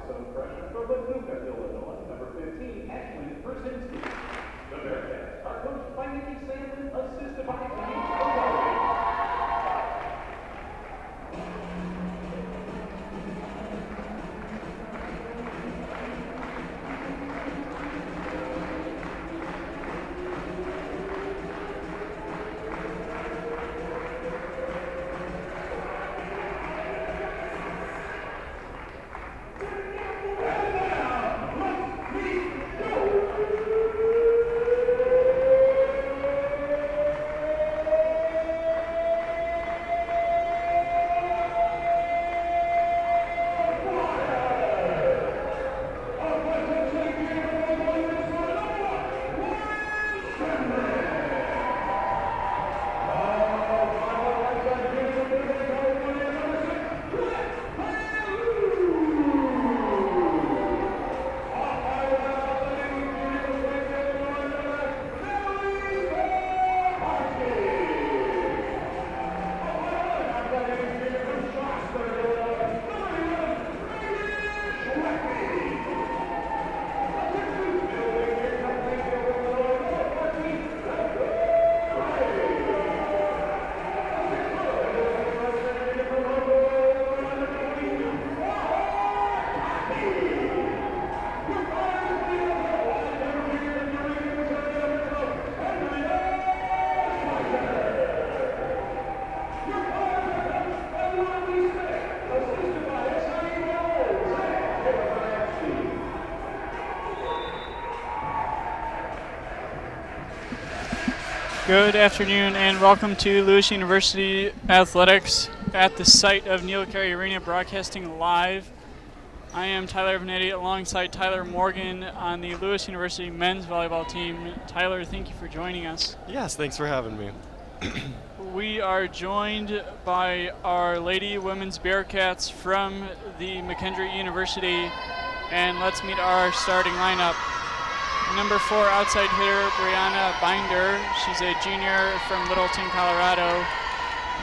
5'7" freshman from Paducah, Illinois, number 15, Ashley Brzezinski. The Bearcats are coached by Nikki Sandlin, assisted by James O'Reilly. Good afternoon and welcome to Lewis University Athletics at the site of Neil Carey Arena, broadcasting live. I am Tyler Vanetti alongside Tyler Morgan on the Lewis University men's volleyball team. Tyler, thank you for joining us. Yes, thanks for having me. We are joined by our Lady Women's Bearcats from the McKendree University, and let's meet our starting lineup. Number 4 outside hitter, Brianna Binder. She's a junior from Littleton, Colorado.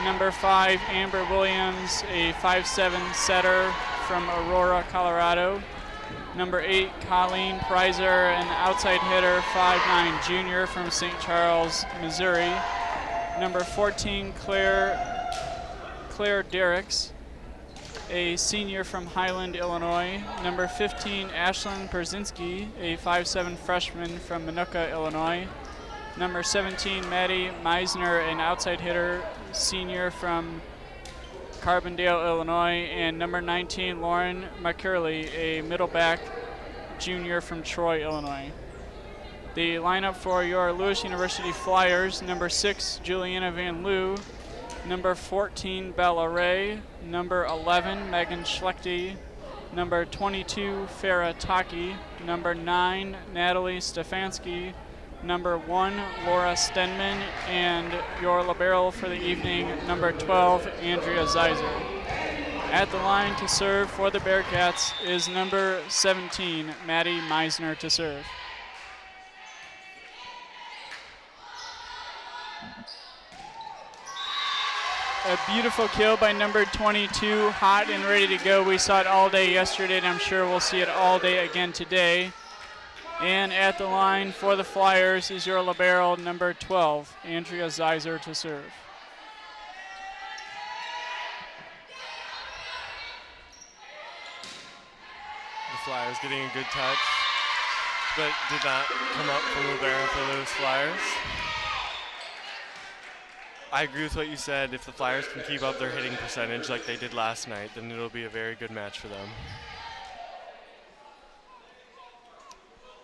Number 5, Amber Williams, a 5'7" setter from Aurora, Colorado. Number 8, Colleen Preiser, an outside hitter, 5'9" junior from St. Charles, Missouri. Number 14, Claire Derricks, a senior from Highland, Illinois. Number 15, Ashlyn Brzezinski, a 5'7" freshman from Minooka, Illinois. Number 17, Maddie Meisner, an outside hitter, senior from Carbondale, Illinois. And number 19, Lauren McKerley, a middle back junior from Troy, Illinois. The lineup for your Lewis University Flyers: number 6, Juliana Van Loo. Number 14, Bella Ray. Number 11, Megan Schlechte. Number 22, Farah Taki. Number 9, Natalie Stefanski. Number 1, Laura Stenman. And your libero for the evening, number 12, Andrea Zeiser. At the line to serve for the Bearcats is number 17, Maddie Meisner to serve. A beautiful kill by number 22, hot and ready to go. We saw it all day yesterday, and I'm sure we'll see it all day again today. And at the line for the Flyers is your libero, number 12, Andrea Zeiser to serve. The Flyers getting a good touch, but did not come up from libero for those Flyers. I agree with what you said. If the Flyers can keep up their hitting percentage like they did last night, then it'll be a very good match for them.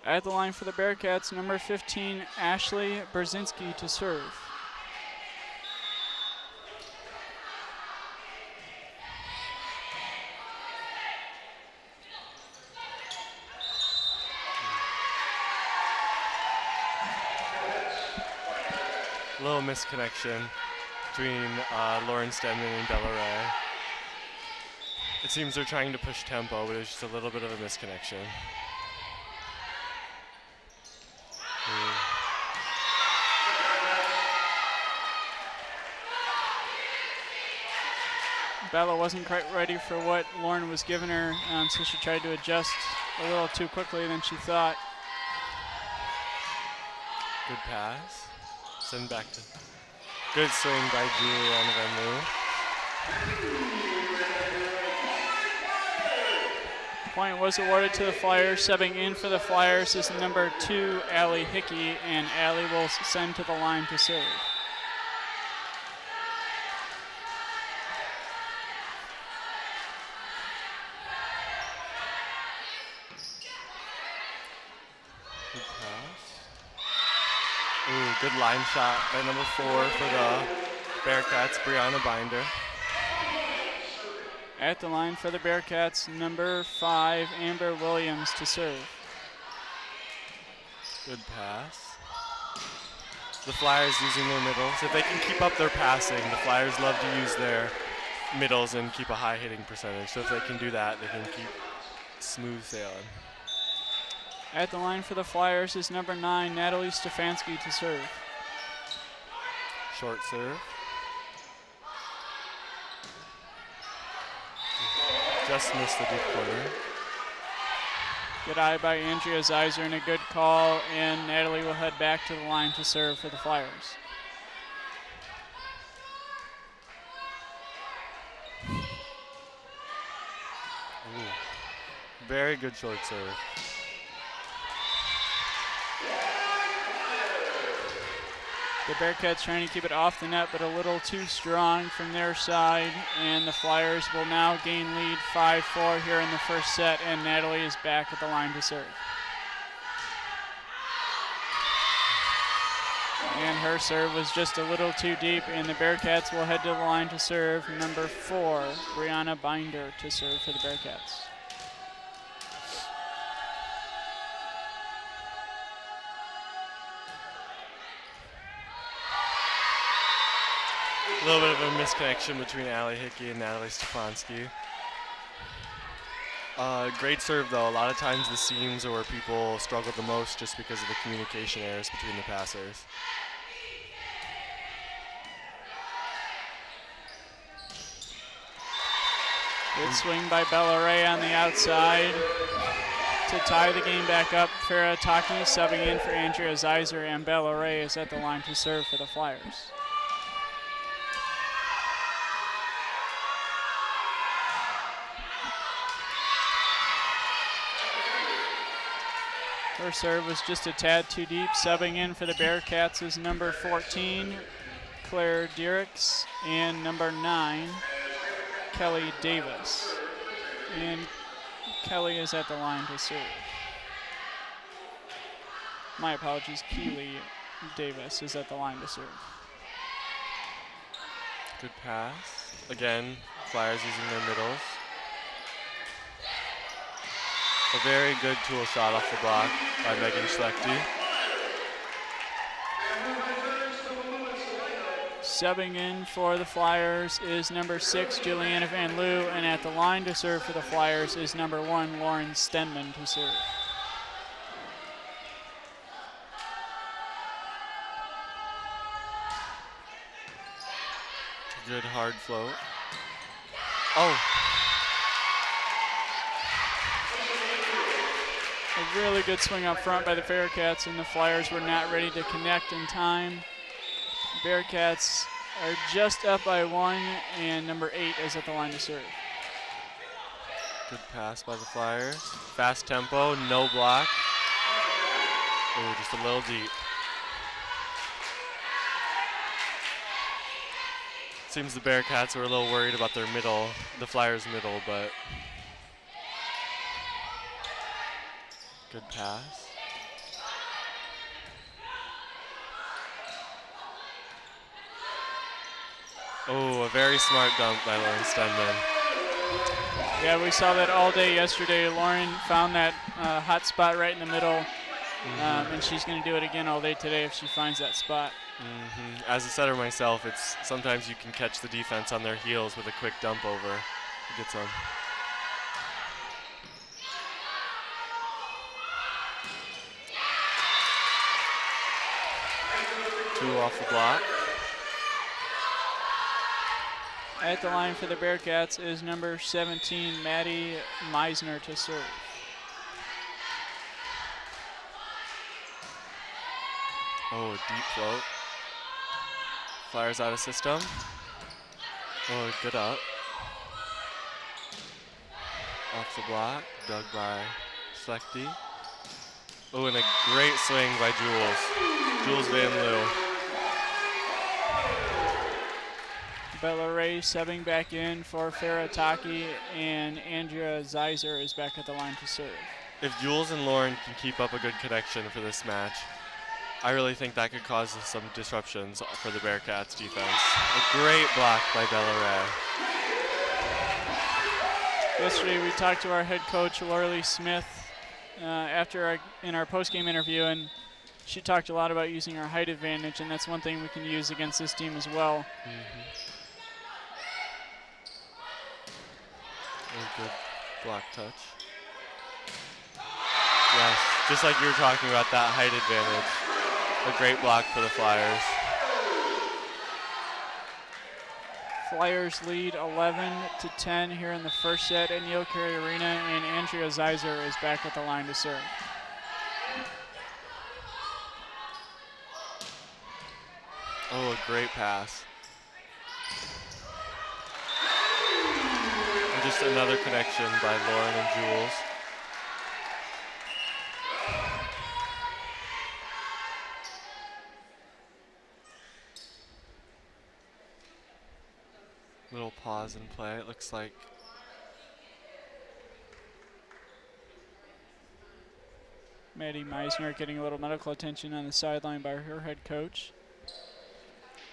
At the line for the Bearcats, number 15, Ashley Brzezinski to serve. Little misconnection between Lauren Stedman and Bella Ray. It seems they're trying to push tempo, but it's just a little bit of a misconnection. Bella wasn't quite ready for what Lauren was giving her, so she tried to adjust a little too quickly than she thought. Good pass. Send back to. Good swing by Juliana Van Loo. Point was awarded to the Flyers. Subbing in for the Flyers is number 2, Allie Hickey, and Allie will send to the line to serve. Good pass. Ooh, good line shot by number 4 for the Bearcats, Brianna Binder. At the line for the Bearcats, number 5, Amber Williams to serve. Good pass. The Flyers using their middles. If they can keep up their passing, the Flyers love to use their middles and keep a high hitting percentage. So if they can do that, they can keep smooth sailing. At the line for the Flyers is number 9, Natalie Stefanski to serve. Short serve. Just missed the deep corner. Good eye by Andrea Zeiser and a good call, and Natalie will head back to the line to serve for the Flyers. Ooh. Very good short serve. The Bearcats trying to keep it off the net, but a little too strong from their side, and the Flyers will now gain lead 5-4 here in the first set, and Natalie is back at the line to serve. And her serve was just a little too deep, and the Bearcats will head to the line to serve. Number 4, Brianna Binder to serve for the Bearcats. A little bit of a misconnection between Allie Hickey and Natalie Stefanski. Great serve though. A lot of times the seams are where people struggle the most just because of the communication errors between the passers. Good swing by Bella Ray on the outside to tie the game back up. Farah Taki subbing in for Andrea Zeiser, and Bella Ray is at the line to serve for the Flyers. Her serve was just a tad too deep. Subbing in for the Bearcats is number 14, Claire Diericks, and number 9, Kelly Davis. And Kelly is at the line to serve. My apologies, Keely Davis is at the line to serve. Good pass. Again, Flyers using their middles. A very good tool shot off the block by Megan Schlechte. Subbing in for the Flyers is number 6, Juliana Van Loo, and at the line to serve for the Flyers is number 1, Lauren Stenman to serve. Good hard float. Oh. A really good swing up front by the Bearcats, and the Flyers were not ready to connect in time. Bearcats are just up by 1, and number 8 is at the line to serve. Good pass by the Flyers. Fast tempo, no block. Oh, just a little deep. Seems the Bearcats were a little worried about their middle, the Flyers' middle, but good pass. Oh, a very smart dump by Lauren Stenman. Yeah, we saw that all day yesterday. Lauren found that hot spot right in the middle, and she's going to do it again all day today if she finds that spot. As a setter myself, it's sometimes you can catch the defense on their heels with a quick dump over. Get some. Two off the block. At the line for the Bearcats is number 17, Maddie Meisner to serve. Oh, deep float. Flyers out of system. Oh, good up. Off the block, dug by Slechty. Oh, and a great swing by Jules Van Loo. Bella Ray subbing back in for Farah Taki, and Andrea Zeiser is back at the line to serve. If Jules and Lauren can keep up a good connection for this match, I really think that could cause some disruptions for the Bearcats defense. A great block by Bella Ray. Yesterday we talked to our head coach, Lorelei Smith, in our post-game interview, and she talked a lot about using our height advantage, and that's one thing we can use against this team as well. A good block touch. Yes, just like you were talking about, that height advantage. A great block for the Flyers. Flyers lead 11-10 here in the first set at Neil Carey Arena, and Andrea Zeiser is back at the line to serve. Oh, a great pass. And just another connection by Lauren and Jules. Little pause in play. It looks like Maddie Meisner getting a little medical attention on the sideline by her head coach.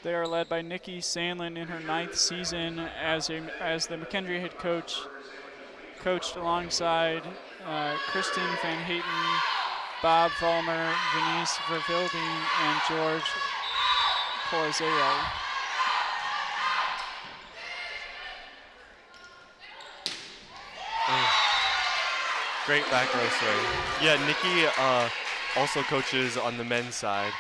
They are led by Nikki Sandlin in her 9th season as the McKendree head coach, coached alongside Kristen Van Hayten, Bob Vollmer, Venice Vervilding, and George Polizeo. great back row swing. Yeah, Nikki also coaches on the men's side.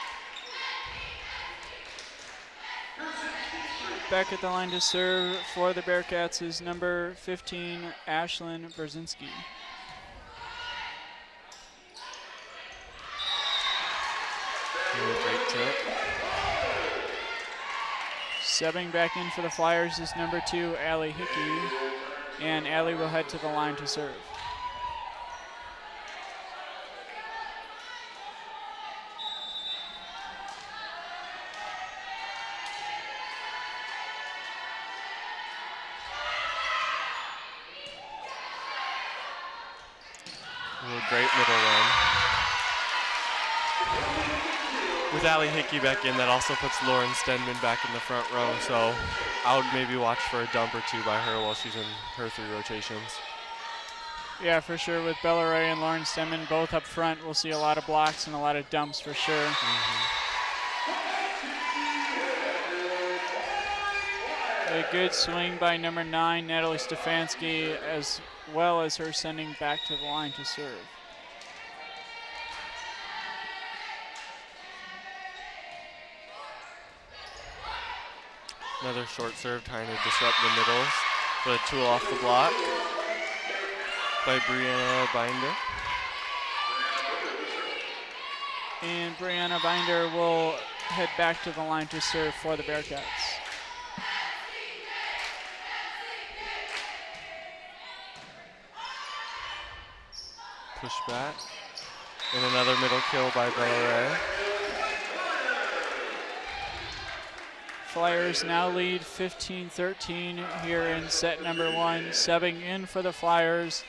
Back at the line to serve for the Bearcats is number 15, Ashlyn Brzezinski. Great tip. Subbing back in for the Flyers is number 2, Allie Hickey, and Allie will head to the line to serve. Great middle run. With Allie Hickey back in, that also puts Lauren Stenman back in the front row, so I would maybe watch for a dump or two by her while she's in her 3 rotations. Yeah, for sure. With Bella Ray and Lauren Stenman both up front, we'll see a lot of blocks and a lot of dumps for sure. A good swing by number 9, Natalie Stefanski, as well as her sending back to the line to serve. Another short serve trying to disrupt the middles, but a tool off the block by Brianna Binder. And Brianna Binder will head back to the line to serve for the Bearcats. Push back. And another middle kill by Bella Ray. Flyers now lead 15-13 here in set number 1. Subbing in for the Flyers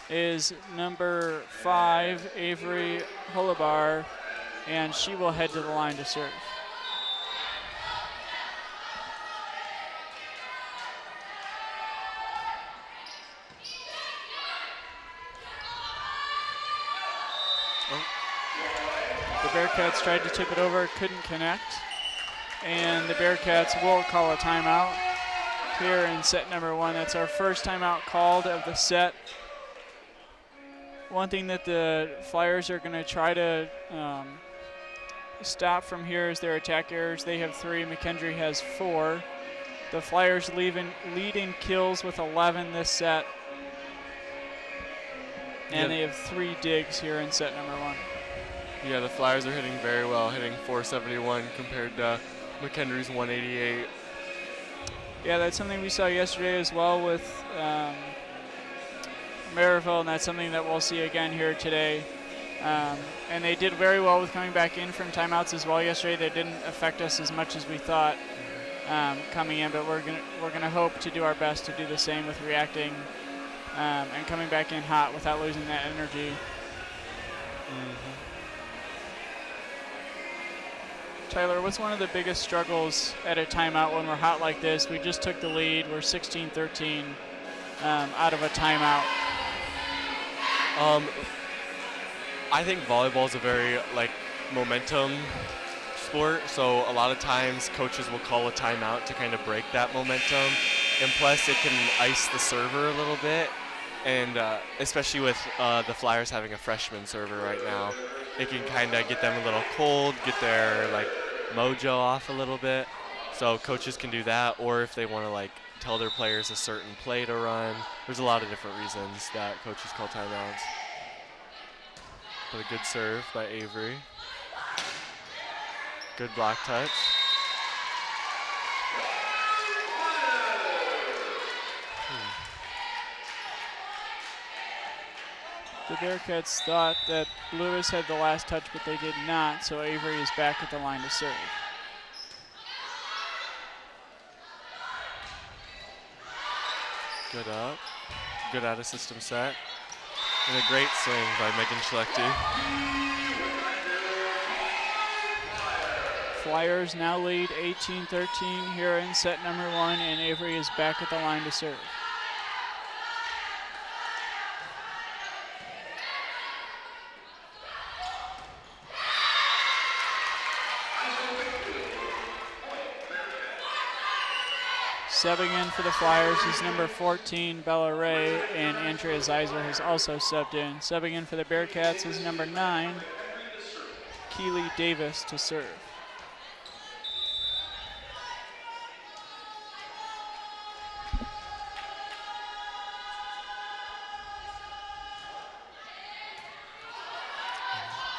is number 5, Avery Holabar, and she will head to the line to serve. The Bearcats tried to tip it over, couldn't connect. And the Bearcats will call a timeout here in set number 1. That's our first timeout called of the set. One thing that the Flyers are going to try to stop from here is their attack errors. They have 3, McKendree has 4. The Flyers lead in kills with 11 this set. And they have 3 digs here in set number 1. Yeah, the Flyers are hitting very well, hitting 471 compared to McKendree's 188. Yeah, that's something we saw yesterday as well with Maryville, and that's something that we'll see again here today. And they did very well with coming back in from timeouts as well yesterday. They didn't affect us as much as we thought coming in, but we're gonna hope to do our best to do the same with reacting and coming back in hot without losing that energy. Tyler, what's one of the biggest struggles at a timeout when we're hot like this? We just took the lead. We're 16-13 out of a timeout. I think volleyball is a very momentum sport, so a lot of times coaches will call a timeout to kind of break that momentum, and plus it can ice the server a little bit, and especially with the Flyers having a freshman server right now, it can kind of get them a little cold, get their mojo off a little bit. So coaches can do that, or if they want to tell their players a certain play to run. There's a lot of different reasons that coaches call timeouts. But a good serve by Avery. Good block touch. The Bearcats thought that Lewis had the last touch, but they did not, so Avery is back at the line to serve. Good up. Good out of system set. And a great swing by Megan Schlechte. Flyers now lead 18-13 here in set number 1, and Avery is back at the line to serve. Subbing in for the Flyers is number 14, Bella Ray, and Andrea Zeiser has also subbed in. Subbing in for the Bearcats is number 9, Keely Davis to serve.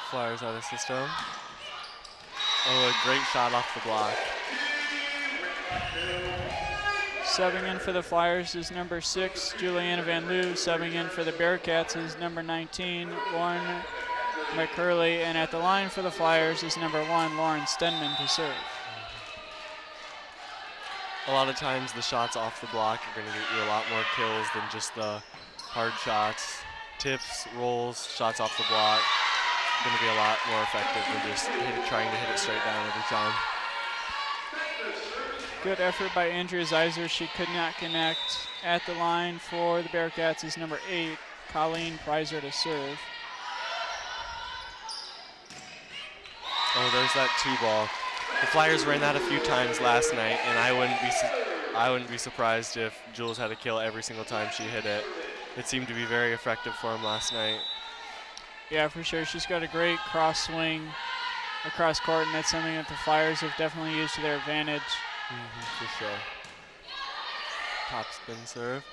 Flyers out of system. Oh, a great shot off the block. Subbing in for the Flyers is number 6, Juliana Van Loo. Subbing in for the Bearcats is number 19, Lauren McCurley. And at the line for the Flyers is number 1, Lauren Stenman to serve. A lot of times the shots off the block are going to get you a lot more kills than just the hard shots. Tips, rolls, shots off the block, going to be a lot more effective than just trying to hit it straight down every time. Good effort by Andrea Zeiser. She could not connect. At the line for the Bearcats is number 8, Colleen Preiser to serve. Oh, there's that 2-ball. The Flyers ran that a few times last night, and I wouldn't be surprised if Jules had a kill every single time she hit it. It seemed to be very effective for him last night. Yeah, for sure. She's got a great cross swing across court, and that's something that the Flyers have definitely used to their advantage. For sure. Top spin serve.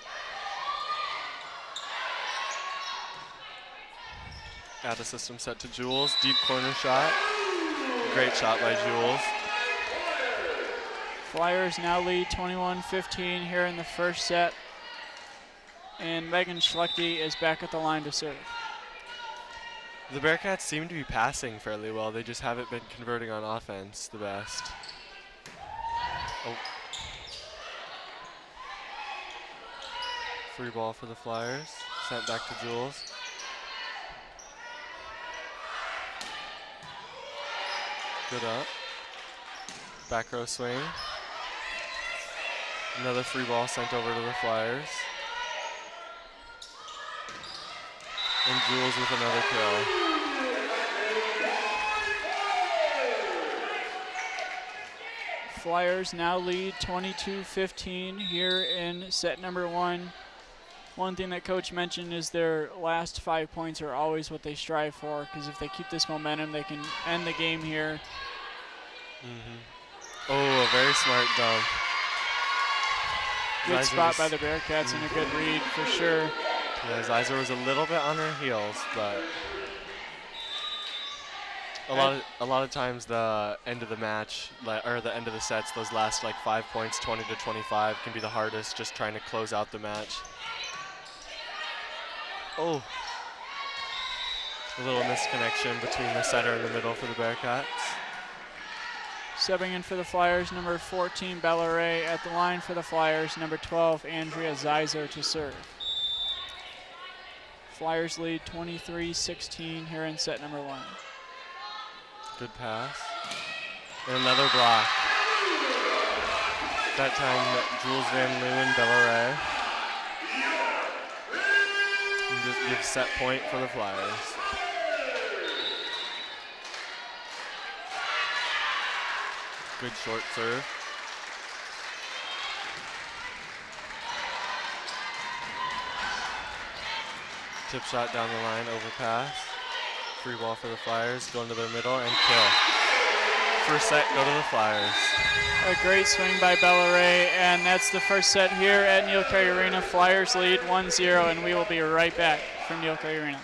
Out of system set to Jules. Deep corner shot. Great shot by Jules. Flyers now lead 21-15 here in the first set. And Megan Schlechte is back at the line to serve. The Bearcats seem to be passing fairly well. They just haven't been converting on offense the best. Oh. Free ball for the Flyers. Sent back to Jules. Good up. Back row swing. Another free ball sent over to the Flyers. And Jules with another kill. Flyers now lead 22-15 here in set number 1. One thing that Coach mentioned is their last 5 points are always what they strive for, because if they keep this momentum, they can end the game here. Oh, a very smart dunk. Good Zeiser spot was- by the Bearcats and a good read for sure. Yeah, Zeiser was a little bit on her heels, but a lot of times the end of the match, or the end of the sets, those last like 5 points, 20 to 25, can be the hardest, just trying to close out the match. Oh, a little misconnection between the center and the middle for the Bearcats. Subbing in for the Flyers, number 14, Bella Ray. At the line for the Flyers, number 12, Andrea Zeiser to serve. Flyers lead 23-16 here in set number 1. Good pass. And another block. That time, Jules Van Leeuwen, Bella Ray. And just give set point for the Flyers. Good short serve. Tip shot down the line, overpass. Free ball for the Flyers, go into their middle and kill. First set, go to the Flyers. A great swing by Bella Ray, and that's the first set here at Neil Carey Arena. Flyers lead 1-0, and we will be right back from Neil Carey Arena.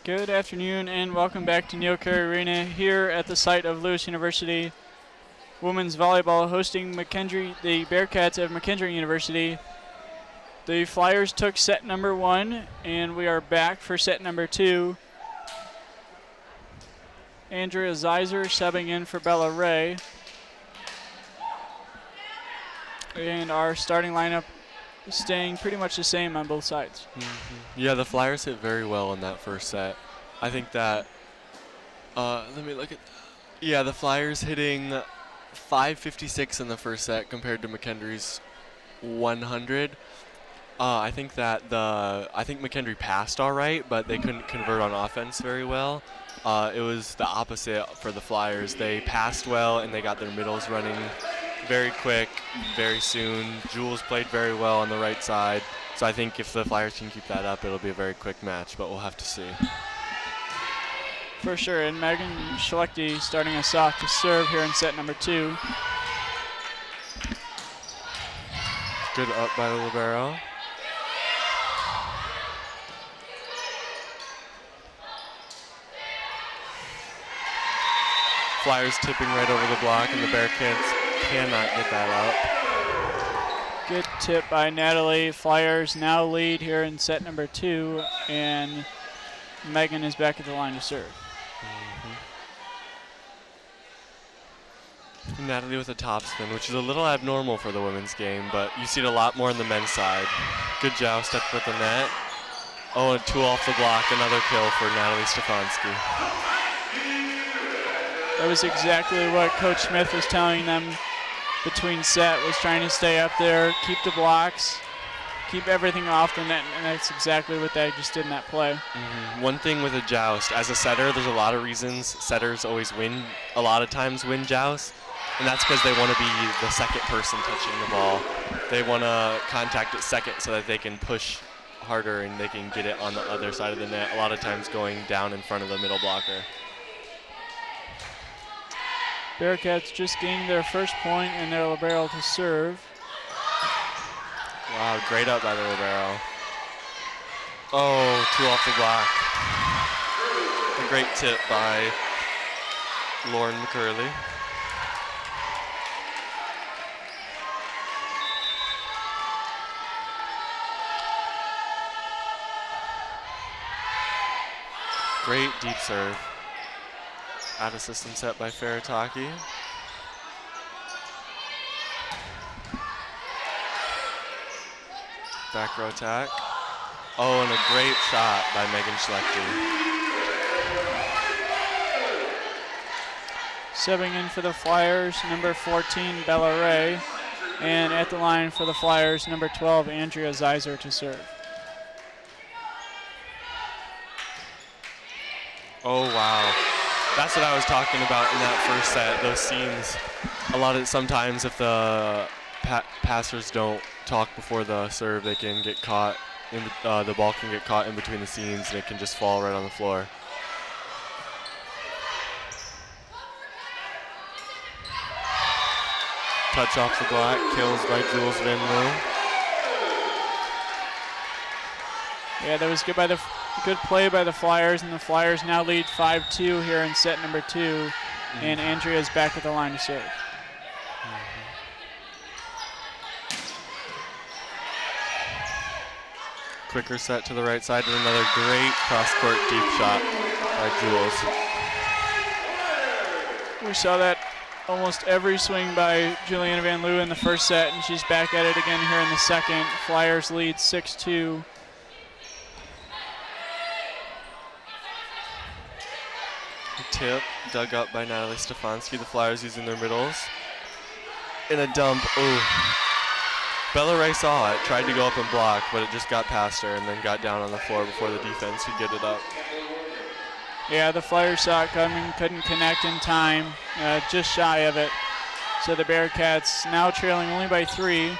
Good afternoon and welcome back to Neil Carey Arena here at the site of Lewis University. Women's volleyball hosting McKendree, the Bearcats of McKendree University. The Flyers took set number 1 and we are back for set number 2. Andrea Zeiser subbing in for Bella Ray. And our starting lineup staying pretty much the same on both sides. Yeah, the Flyers hit very well in that first set. I think that, let me look at, yeah, the Flyers hitting 556 in the first set compared to McKendree's 100. I think McKendree passed all right, but they couldn't convert on offense very well. It was the opposite for the Flyers. They passed well and they got their middles running very quick, very soon. Jules played very well on the right side. So I think if the Flyers can keep that up, it'll be a very quick match, but we'll have to see. For sure, and Megan Schlechte starting us off to serve here in set number 2. Good up by the libero. Flyers tipping right over the block, and the Bearcats cannot get that up. Good tip by Natalie. Flyers now lead here in set number 2, and Megan is back at the line to serve. Natalie with a topspin, which is a little abnormal for the women's game, but you see it a lot more on the men's side. Good joust up at the net. Oh, and 2 off the block, another kill for Natalie Stefanski. That was exactly what Coach Smith was telling them between set, was trying to stay up there, keep the blocks, keep everything off the net, and that's exactly what they just did in that play. One thing with a joust, as a setter, there's a lot of reasons setters always win, a lot of times win jousts, and that's because they want to be the second person touching the ball. They want to contact it second so that they can push harder and they can get it on the other side of the net, a lot of times going down in front of the middle blocker. Bearcats just gained their first point and their libero to serve. Wow, great up by the libero. Oh, 2 off the block. A great tip by Lauren McCurley. Great deep serve. Out of system set by Farataki. Back row attack. Oh, and a great shot by Megan Schlechte. Subbing in for the Flyers, number 14, Bella Ray. And at the line for the Flyers, number 12, Andrea Zeiser to serve. Oh, wow. That's what I was talking about in that first set, those scenes. Sometimes if the passers don't talk before the serve, they can get caught, the ball can get caught in between the seams and it can just fall right on the floor. Touch off the block, kills by Jules Van Loo. Yeah, that was good play by the Flyers, and the Flyers now lead 5-2 here in set number 2, and Andrea's back at the line to serve. Quicker set to the right side and another great cross-court deep shot by Jules. We saw that almost every swing by Juliana Van Loo in the first set, and she's back at it again here in the second. Flyers lead 6-2. Tip dug up by Natalie Stefanski. The Flyers using their middles. In a dump. Ooh. Bella Ray saw it, tried to go up and block, but it just got past her and then got down on the floor before the defense could get it up. Yeah, the Flyers saw it coming, couldn't connect in time, just shy of it. So the Bearcats now trailing only by 3.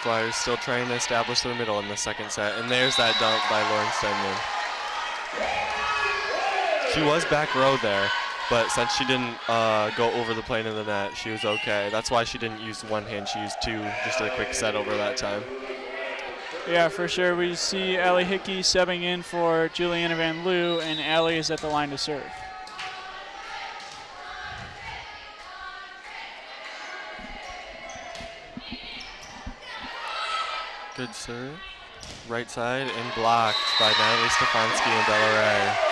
Flyers still trying to establish their middle in the second set, and there's that dunk by Lauren Stenman. She was back row there, but since she didn't go over the plane of the net, she was okay. That's why she didn't use one hand, she used 2, just a quick set over that time. Yeah, for sure. We see Allie Hickey subbing in for Juliana Van Loo, and Allie is at the line to serve. Good serve. Right side and blocked by Natalie Stefanski and Bella Ray.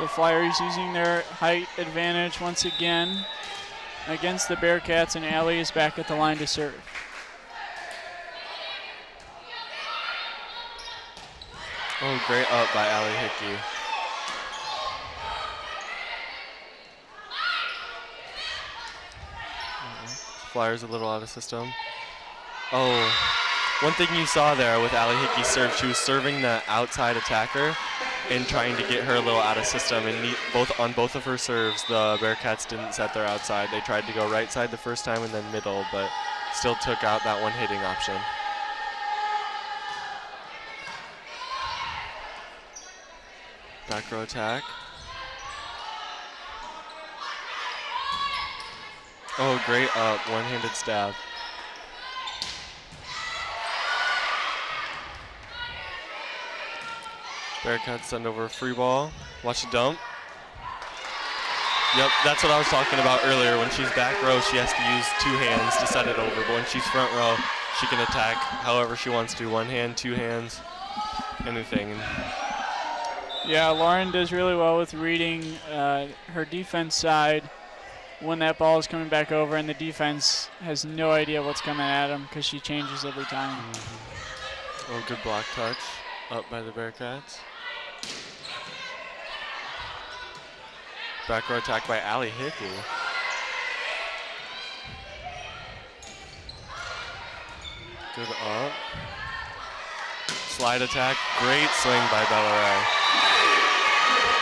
The Flyers using their height advantage once again against the Bearcats, and Allie is back at the line to serve. Oh, great up by Allie Hickey. Flyers a little out of system. Oh, one thing you saw there with Allie Hickey's serve, she was serving the outside attacker and trying to get her a little out of system. And on both of her serves, the Bearcats didn't set their outside. They tried to go right side the first time and then middle, but still took out that one hitting option. Back row attack. Oh, great up, one-handed stab. Bearcats send over a free ball. Watch the dump. Yep, that's what I was talking about earlier. When she's back row, she has to use 2 hands to set it over, but when she's front row, she can attack however she wants to. 1 hand, 2 hands, anything. Yeah, Lauren does really well with reading her defense side when that ball is coming back over, and the defense has no idea what's coming at them because she changes every time. Oh, good block touch up by the Bearcats. Back row attack by Allie Hickey. Good up. Slide attack, great swing by Bellaray.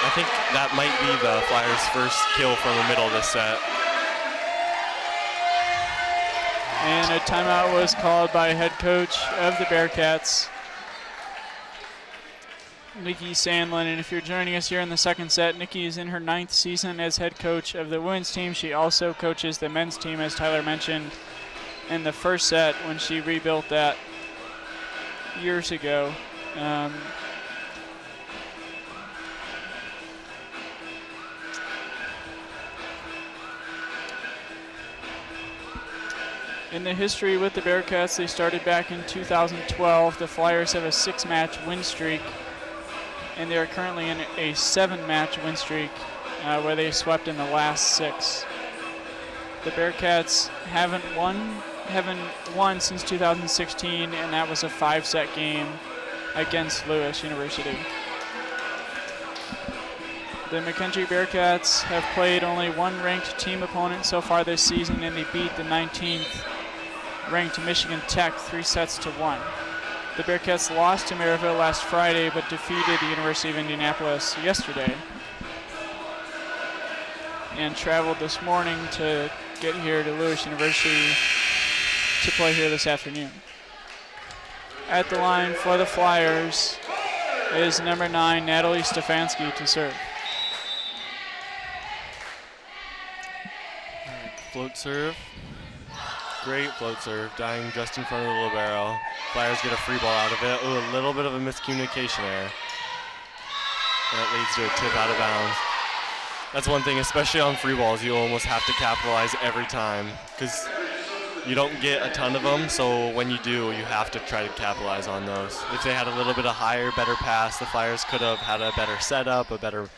I think that might be the Flyers' first kill from the middle of this set. And a timeout was called by head coach of the Bearcats, Nikki Sandlin. And if you're joining us here in the second set, Nikki is in her 9th season as head coach of the women's team. She also coaches the men's team, as Tyler mentioned, in the first set when she rebuilt that years ago. In the history with the Bearcats, they started back in 2012. The Flyers have a 6-match win streak, and they are currently in a 7-match win streak where they swept in the last 6. The Bearcats haven't won since 2016, and that was a 5-set game against Lewis University. The McKendree Bearcats have played only one ranked team opponent so far this season, and they beat the 19th ranked Michigan Tech 3-1. The Bearcats lost to Maryville last Friday, but defeated the University of Indianapolis yesterday, and traveled this morning to get here to Lewis University to play here this afternoon. At the line for the Flyers is number 9, Natalie Stefanski, to serve. Float serve. Great float serve, dying just in front of the libero. Flyers get a free ball out of it. Ooh, a little bit of a miscommunication error. That leads to a tip out of bounds. That's one thing, especially on free balls, you almost have to capitalize every time because you don't get a ton of them, so when you do, you have to try to capitalize on those. If they had a little bit of higher, better pass, the Flyers could have had a better setup, a better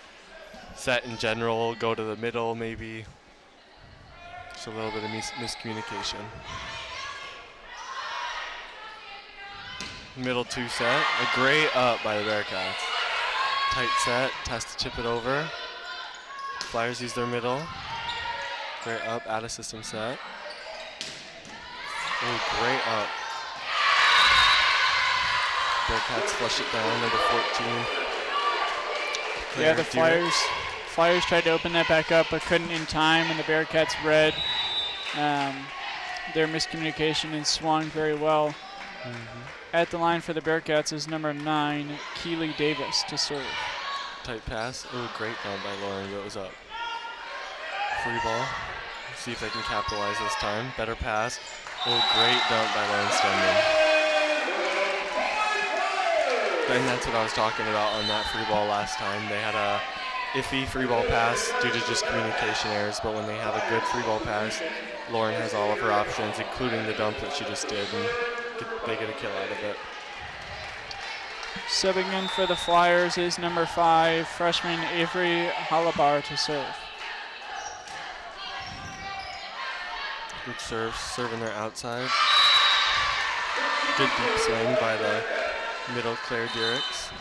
set in general, go to the middle maybe. Just a little bit of miscommunication. Middle 2 set, a great up by the Bearcats. Tight set, has to tip it over. Flyers use their middle. Great up, out of system set. Oh, great up. Bearcats flush it down, number 14. Yeah, the Flyers tried to open that back up, but couldn't in time, and the Bearcats read their miscommunication and swung very well. At the line for the Bearcats is number 9, Keely Davis, to serve. Tight pass. Oh, great dump by Lauren, but it was up. Free ball. See if they can capitalize this time. Better pass. Oh, great dump by Lauren Stenman. And that's what I was talking about on that free ball last time. They had a iffy free ball pass due to just communication errors, but when they have a good free ball pass, Lauren has all of her options, including the dump that she just did, and they get a kill out of it. Subbing in for the Flyers is number 5, freshman Avery Halabar, to serve. Good serve, serving their outside. Good deep swing by the middle Claire Diericks.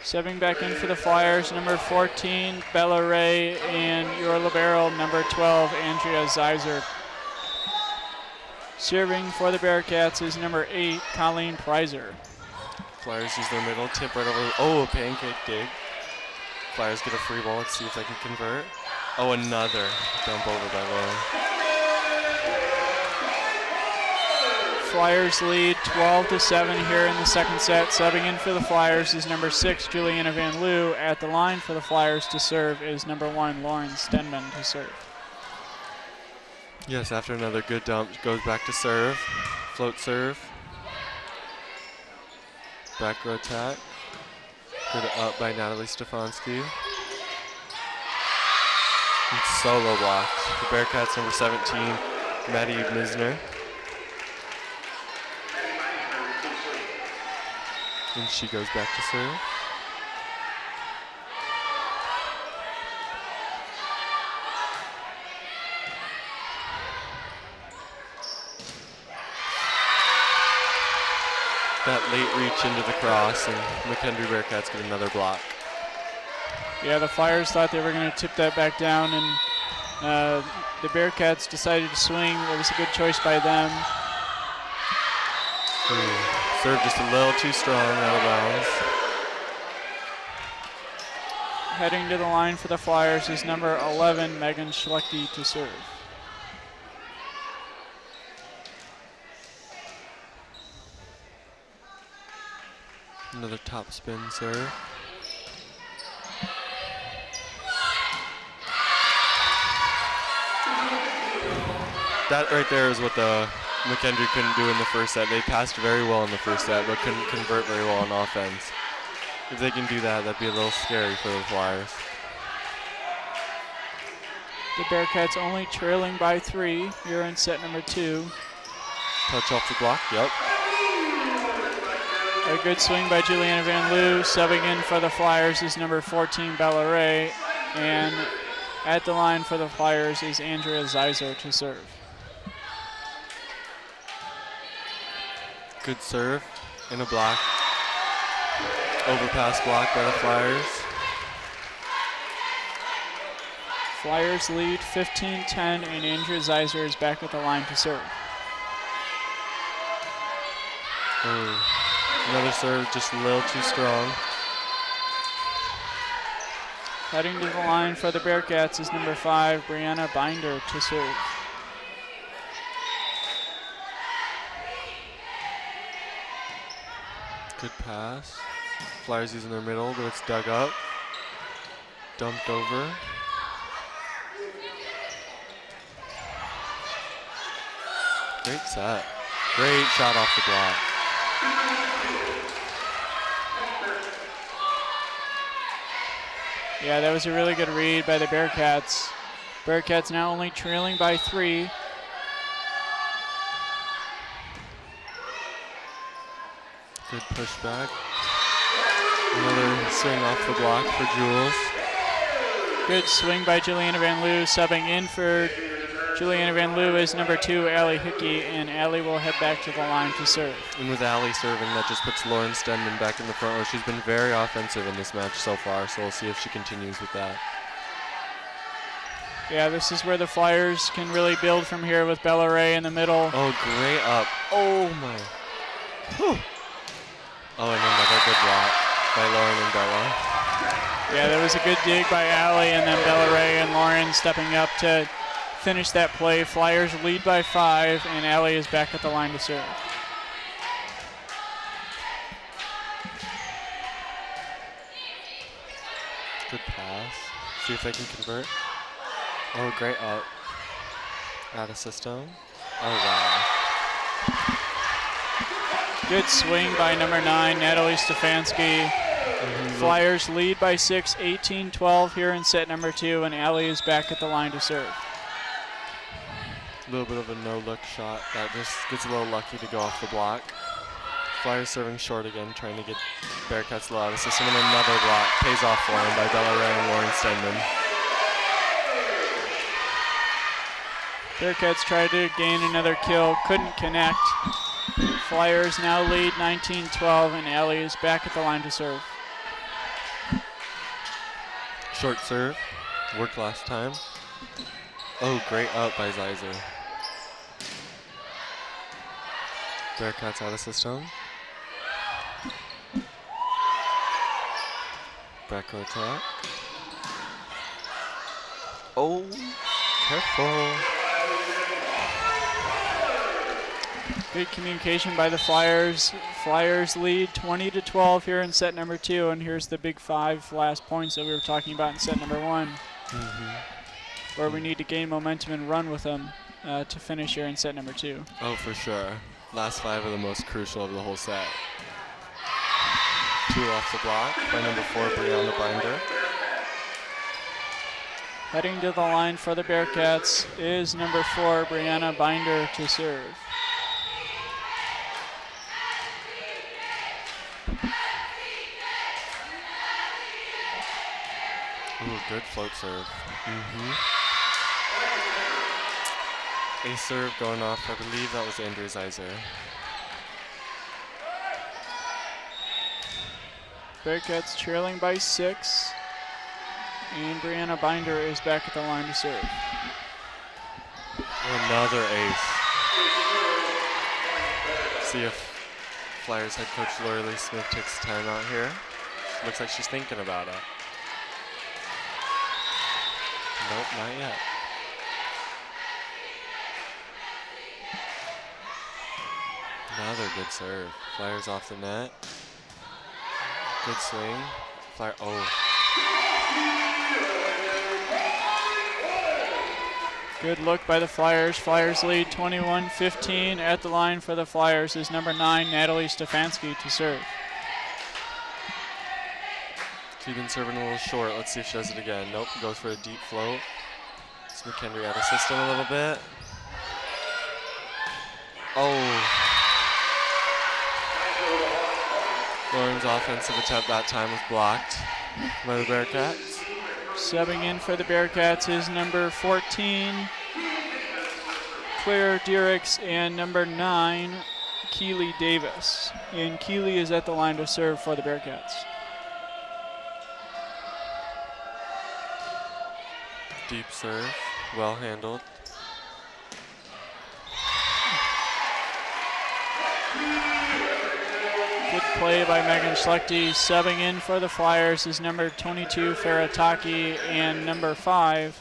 Subbing back in for the Flyers, number 14, Bella Ray, and your libero, number 12, Andrea Zeiser. Serving for the Bearcats is number 8, Colleen Preiser. Flyers use their middle, tip right over. Oh, a pancake dig. Flyers get a free ball. Let's see if they can convert. Oh, another dump over by Lauren. Flyers lead 12-7 here in the second set. Subbing in for the Flyers is number 6, Juliana Van Loo. At the line for the Flyers to serve is number 1, Lauren Stenman to serve. Yes, after another good dump, goes back to serve. Float serve. Back row attack. Good up by Natalie Stefanski. And solo blocked. The Bearcats number 17, Maddie Misner. And she goes back to serve. That late reach into the cross, and McKendree Bearcats get another block. Yeah, the Flyers thought they were going to tip that back down, and the Bearcats decided to swing. It was a good choice by them. Serve just a little too strong out of bounds. Heading to the line for the Flyers is number 11, Megan Schlechte to serve. Another top spin serve. That right there is what the McKendree couldn't do in the first set. They passed very well in the first set, but couldn't convert very well on offense. If they can do that, that'd be a little scary for the Flyers. The Bearcats only trailing by 3 here in set number 2. Touch off the block, yep. A good swing by Juliana Van Loo. Subbing in for the Flyers is number 14, Bella Ray. And at the line for the Flyers is Andrea Zeiser to serve. Good serve and a block. Overpass block by the Flyers. Flyers lead 15-10, and Andrea Zeiser is back at the line to serve. Another serve just a little too strong. Heading to the line for the Bearcats is number 5, Brianna Binder to serve. Good pass. Flyers using their middle, but it's dug up. Dumped over. Great set. Great shot off the block. Yeah, that was a really good read by the Bearcats. Bearcats now only trailing by 3. Good pushback. Another swing off the block for Jules. Good swing by Juliana Van Loo. Subbing in for Juliana Van Loo is number 2, Allie Hickey, and Allie will head back to the line to serve. And with Allie serving, that just puts Lauren Stenman back in the front row. She's been very offensive in this match so far, so we'll see if she continues with that. Yeah, this is where the Flyers can really build from here with Bella Ray in the middle. Oh, great up. Oh, my. Whew. Oh, and another good block by Lauren and Bella. Yeah, that was a good dig by Allie, and then Bella Ray and Lauren stepping up to finish that play. Flyers lead by 5, and Allie is back at the line to serve. Good pass. See if they can convert. Oh, great up. Out of system. Oh, wow. Good swing by number 9, Natalie Stefanski. Flyers lead by 6, 18-12 here in set number 2, and Allie is back at the line to serve. A little bit of a no-look shot that just gets a little lucky to go off the block. Flyers serving short again, trying to get Bearcats a lot of the system, and another block pays off for him by Bella Ray and Lauren Stenman. Bearcats tried to gain another kill, couldn't connect. Flyers now lead 19-12, and Allie is back at the line to serve. Short serve, worked last time. Oh, great up by Zeiser. Bearcats out of system. Back row attack. Oh, careful. Good communication by the Flyers. Flyers lead 20-12 here in set number 2, and here's the big 5 last points that we were talking about in set number 1, where we need to gain momentum and run with them to finish here in set number 2. Oh, for sure. Last 5 are the most crucial of the whole set. 2 off the block by number 4, Brianna Binder. Heading to the line for the Bearcats is number 4, Brianna Binder to serve. Ooh, good float serve. A serve going off, I believe that was Andrew Zeiser. Bearcats trailing by 6. And Brianna Binder is back at the line to serve. Another ace. See if Flyers head coach Lori Lee Smith takes the time out here. Looks like she's thinking about it. Nope, not yet. Another good serve. Flyers off the net. Good swing. Flyer. Oh. Good look by the Flyers. Flyers lead 21-15. At the line for the Flyers is number 9, Natalie Stefanski to serve. She's been serving a little short. Let's see if she does it again. Nope, goes for a deep float. It's McKendree out of system a little bit. Oh. Lauren's offensive attempt that time was blocked by the Bearcats. Subbing in for the Bearcats is number 14, Claire Diericks, and number 9, Keely Davis. And Keely is at the line to serve for the Bearcats. Deep serve, well handled. Good play by Megan Schlechte. Subbing in for the Flyers is number 22, Farah Taki, and number 5,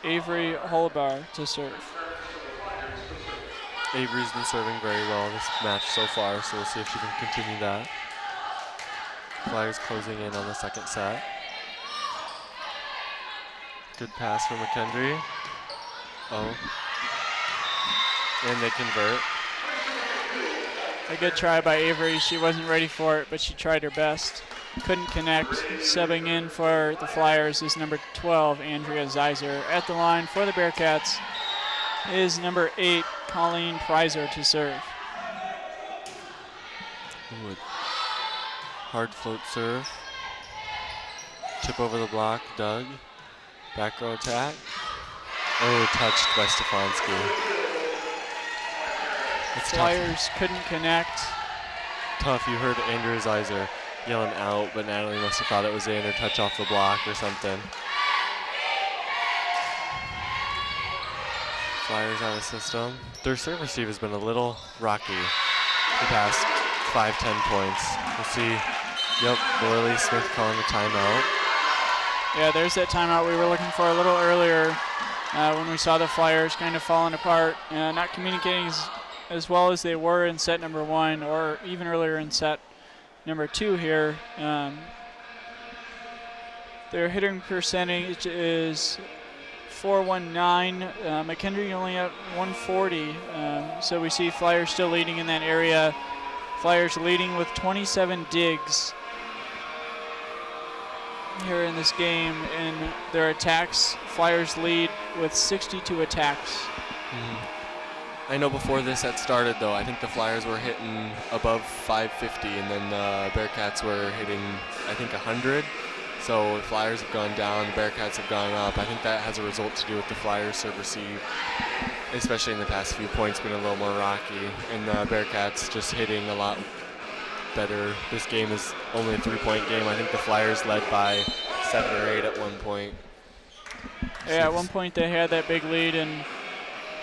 Avery Holbar to serve. Avery's been serving very well this match so far, so we'll see if she can continue that. Flyers closing in on the second set. Good pass from McKendree. Oh. And they convert. A good try by Avery. She wasn't ready for it, but she tried her best. Couldn't connect. Subbing in for the Flyers is number 12, Andrea Zeiser. At the line for the Bearcats is number 8, Colleen Preiser to serve. Ooh, hard float serve. Tip over the block, Doug. Back row attack. Oh, touched by Stefanski. It's Flyers couldn't connect. Tough, you heard Andrew Zeiser yelling out, but Natalie must have thought it was in or touch off the block or something. Flyers out of system. Their serve receive has been a little rocky the past 5-10 points. We'll see. Yep, Lori Lee Smith calling the timeout. Yeah, there's that timeout we were looking for a little earlier when we saw the Flyers kind of falling apart, not communicating as well as they were in set number 1 or even earlier in set number 2 here. Their hitting percentage is .419. McKendree only at 140. So we see Flyers still leading in that area. Flyers leading with 27 digs here in this game. In their attacks, Flyers lead with 62 attacks. I know before this set started, though, I think the Flyers were hitting above 550, and then the Bearcats were hitting, I think, 100. So the Flyers have gone down, the Bearcats have gone up. I think that has a result to do with the Flyers serve receive, especially in the past few points, being a little more rocky, and the Bearcats just hitting a lot better. This game is only a 3-point game. I think the Flyers led by 7 or 8 at one point. Yeah, at one point they had that big lead, and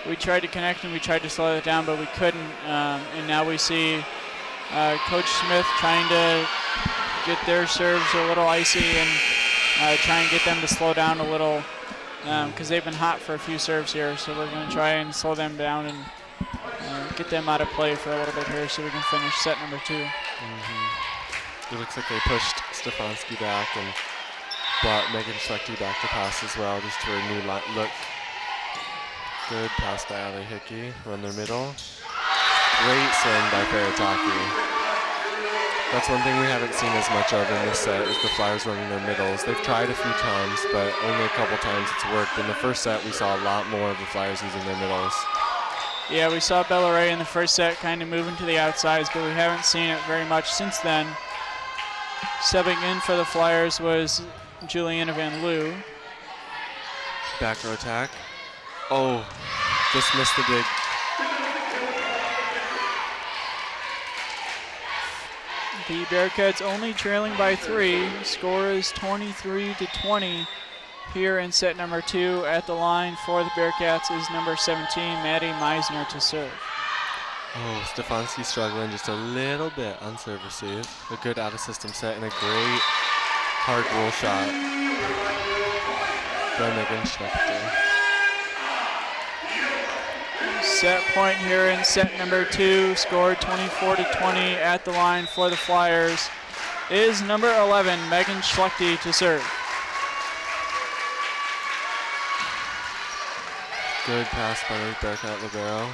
we tried to connect and we tried to slow it down, but we couldn't. And now we see Coach Smith trying to get their serves a little icy and try and get them to slow down a little because they've been hot for a few serves here. So we're going to try and slow them down and get them out of play for a little bit here so we can finish set number 2. It looks like they pushed Stefanski back and brought Megan Schlechte back to pass as well, just for a new look. Good pass by Ali Hickey, run their middle. Great send by Farataki. That's one thing we haven't seen as much of in this set, is the Flyers running their middles. They've tried a few times, but only a couple times it's worked. In the first set, we saw a lot more of the Flyers using their middles. Yeah, we saw Bellaray in the first set kind of moving to the outsides, but we haven't seen it very much since then. Subbing in for the Flyers was Juliana Van Loo. Back row attack. Oh, just missed the dig. The Bearcats only trailing by 3. Score is 23-20 here in set number 2. At the line for the Bearcats is number 17, Maddie Meisner to serve. Oh, Stefanski struggling just a little bit on serve receive. A good out-of-system set and a great hard roll shot by Megan Schlechte. Set point here in set number 2, scored 24-20 at the line for the Flyers, is number 11, Megan Schlechte to serve. Good pass by the Bearcat libero.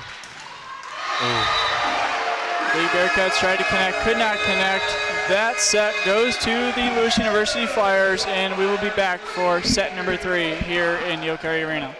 The Bearcats tried to connect, could not connect. That set goes to the Lewis University Flyers, and we will be back for set number 3 here in Neil Carey Arena.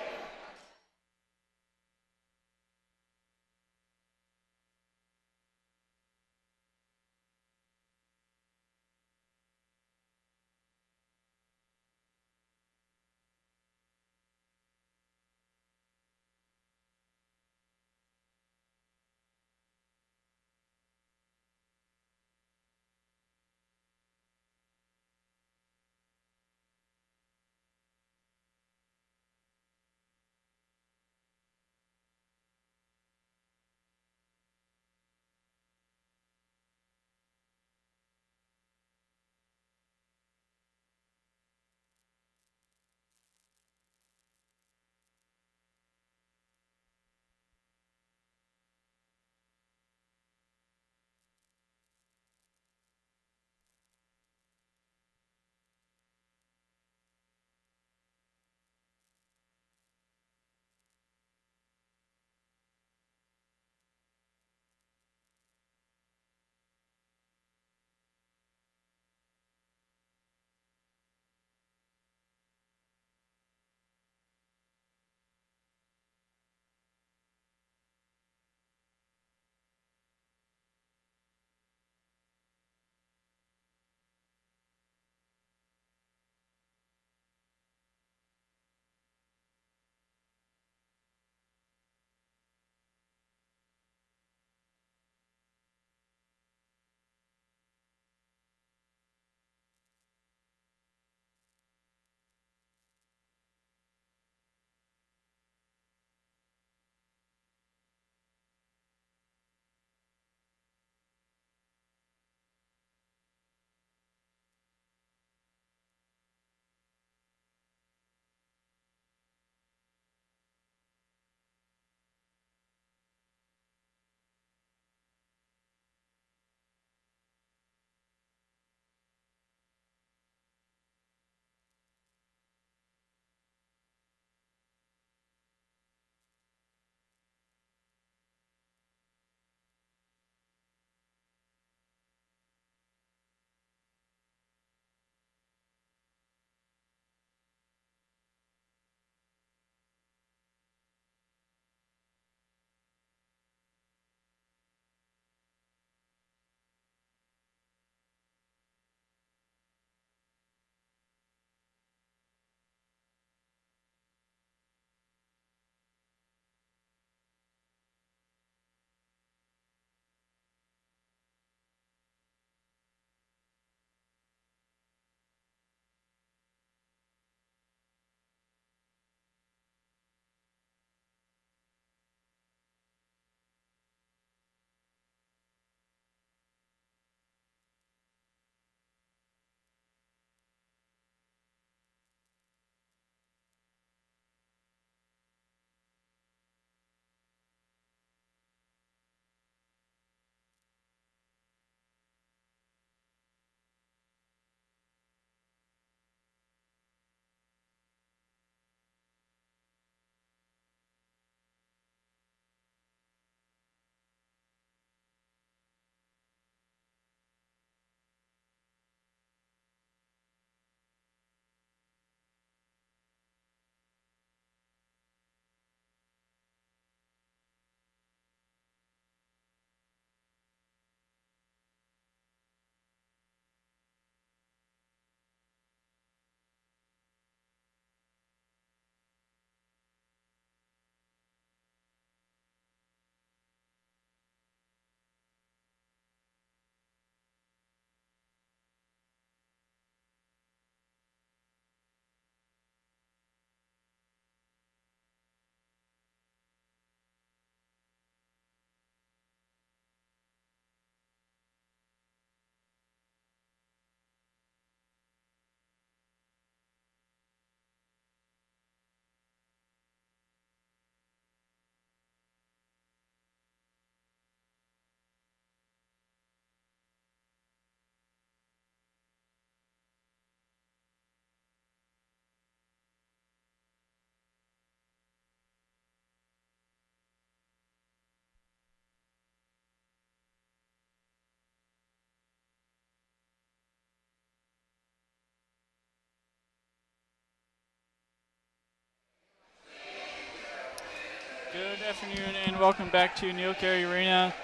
Afternoon and welcome back to Neil Carey Arena.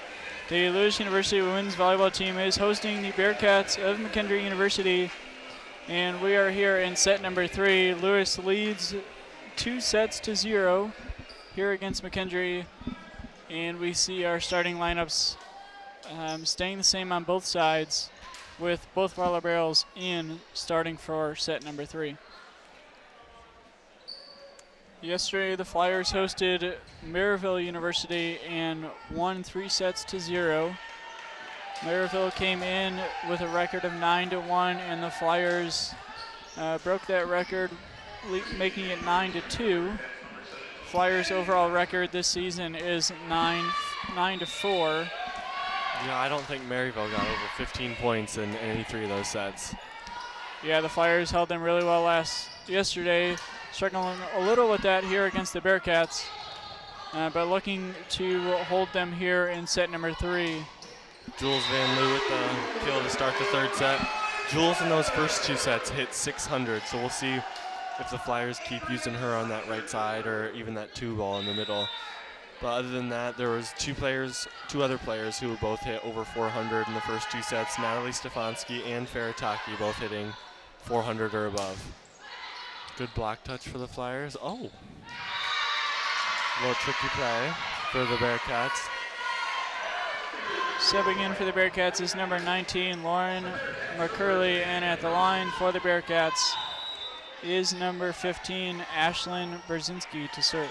The Lewis University women's volleyball team is hosting the Bearcats of McKendree University, and we are here in set number 3. Lewis leads 2-0 here against McKendree, and we see our starting lineups staying the same on both sides, with both volleyball barrels in starting for set number 3. Yesterday, the Flyers hosted Maryville University and won 3-0. Maryville came in with a record of 9-1, and the Flyers broke that record, making it 9-2. Flyers' overall record this season is 9-4. Yeah, I don't think Maryville got over 15 points in any 3 of those sets. Yeah, the Flyers held them really well yesterday. Struggling a little with that here against the Bearcats, but looking to hold them here in set number 3. Jules Van Loo with the kill to start the 3rd set. Jules in those first 2 sets hit 600, so we'll see if the Flyers keep using her on that right side or even that 2 ball in the middle. But other than that, there was 2 other players who both hit over 400 in the first 2 sets. Natalie Stefanski and Farataki both hitting 400 or above. Good block touch for the Flyers. Oh, a little tricky play for the Bearcats. Subbing in for the Bearcats is number 19, Lauren McCurley, and at the line for the Bearcats is number 15, Ashlyn Brzezinski to serve.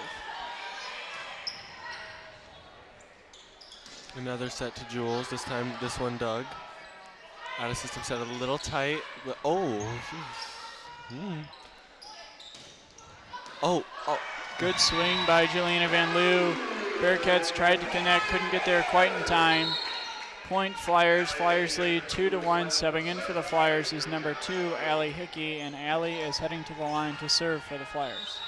Another set to Jules, this time this one Doug. Out of system set a little tight, but oh, geez. Oh. Good swing by Juliana Van Loo. Bearcats tried to connect, couldn't get there quite in time. Point Flyers. Flyers lead 2-1. Subbing in for the Flyers is number 2, Allie Hickey, and Allie is heading to the line to serve for the Flyers.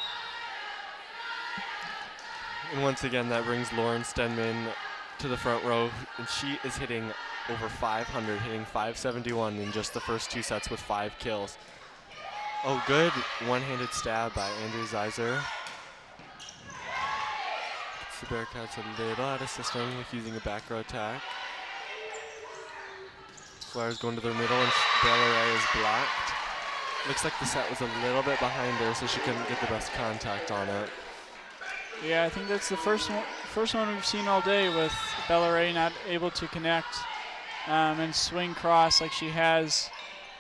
And once again, that brings Lauren Stenman to the front row, and she is hitting over 500, hitting 571 in just the first 2 sets with 5 kills. Oh, good one-handed stab by Andrew Zeiser. It's the Bearcats a little out of system with using a back row attack. Flyers going to their middle, and Bellaray is blocked. Looks like the set was a little bit behind her, so she couldn't get the best contact on it. Yeah, I think that's the first one we've seen all day, with Bellaray not able to connect and swing cross like she has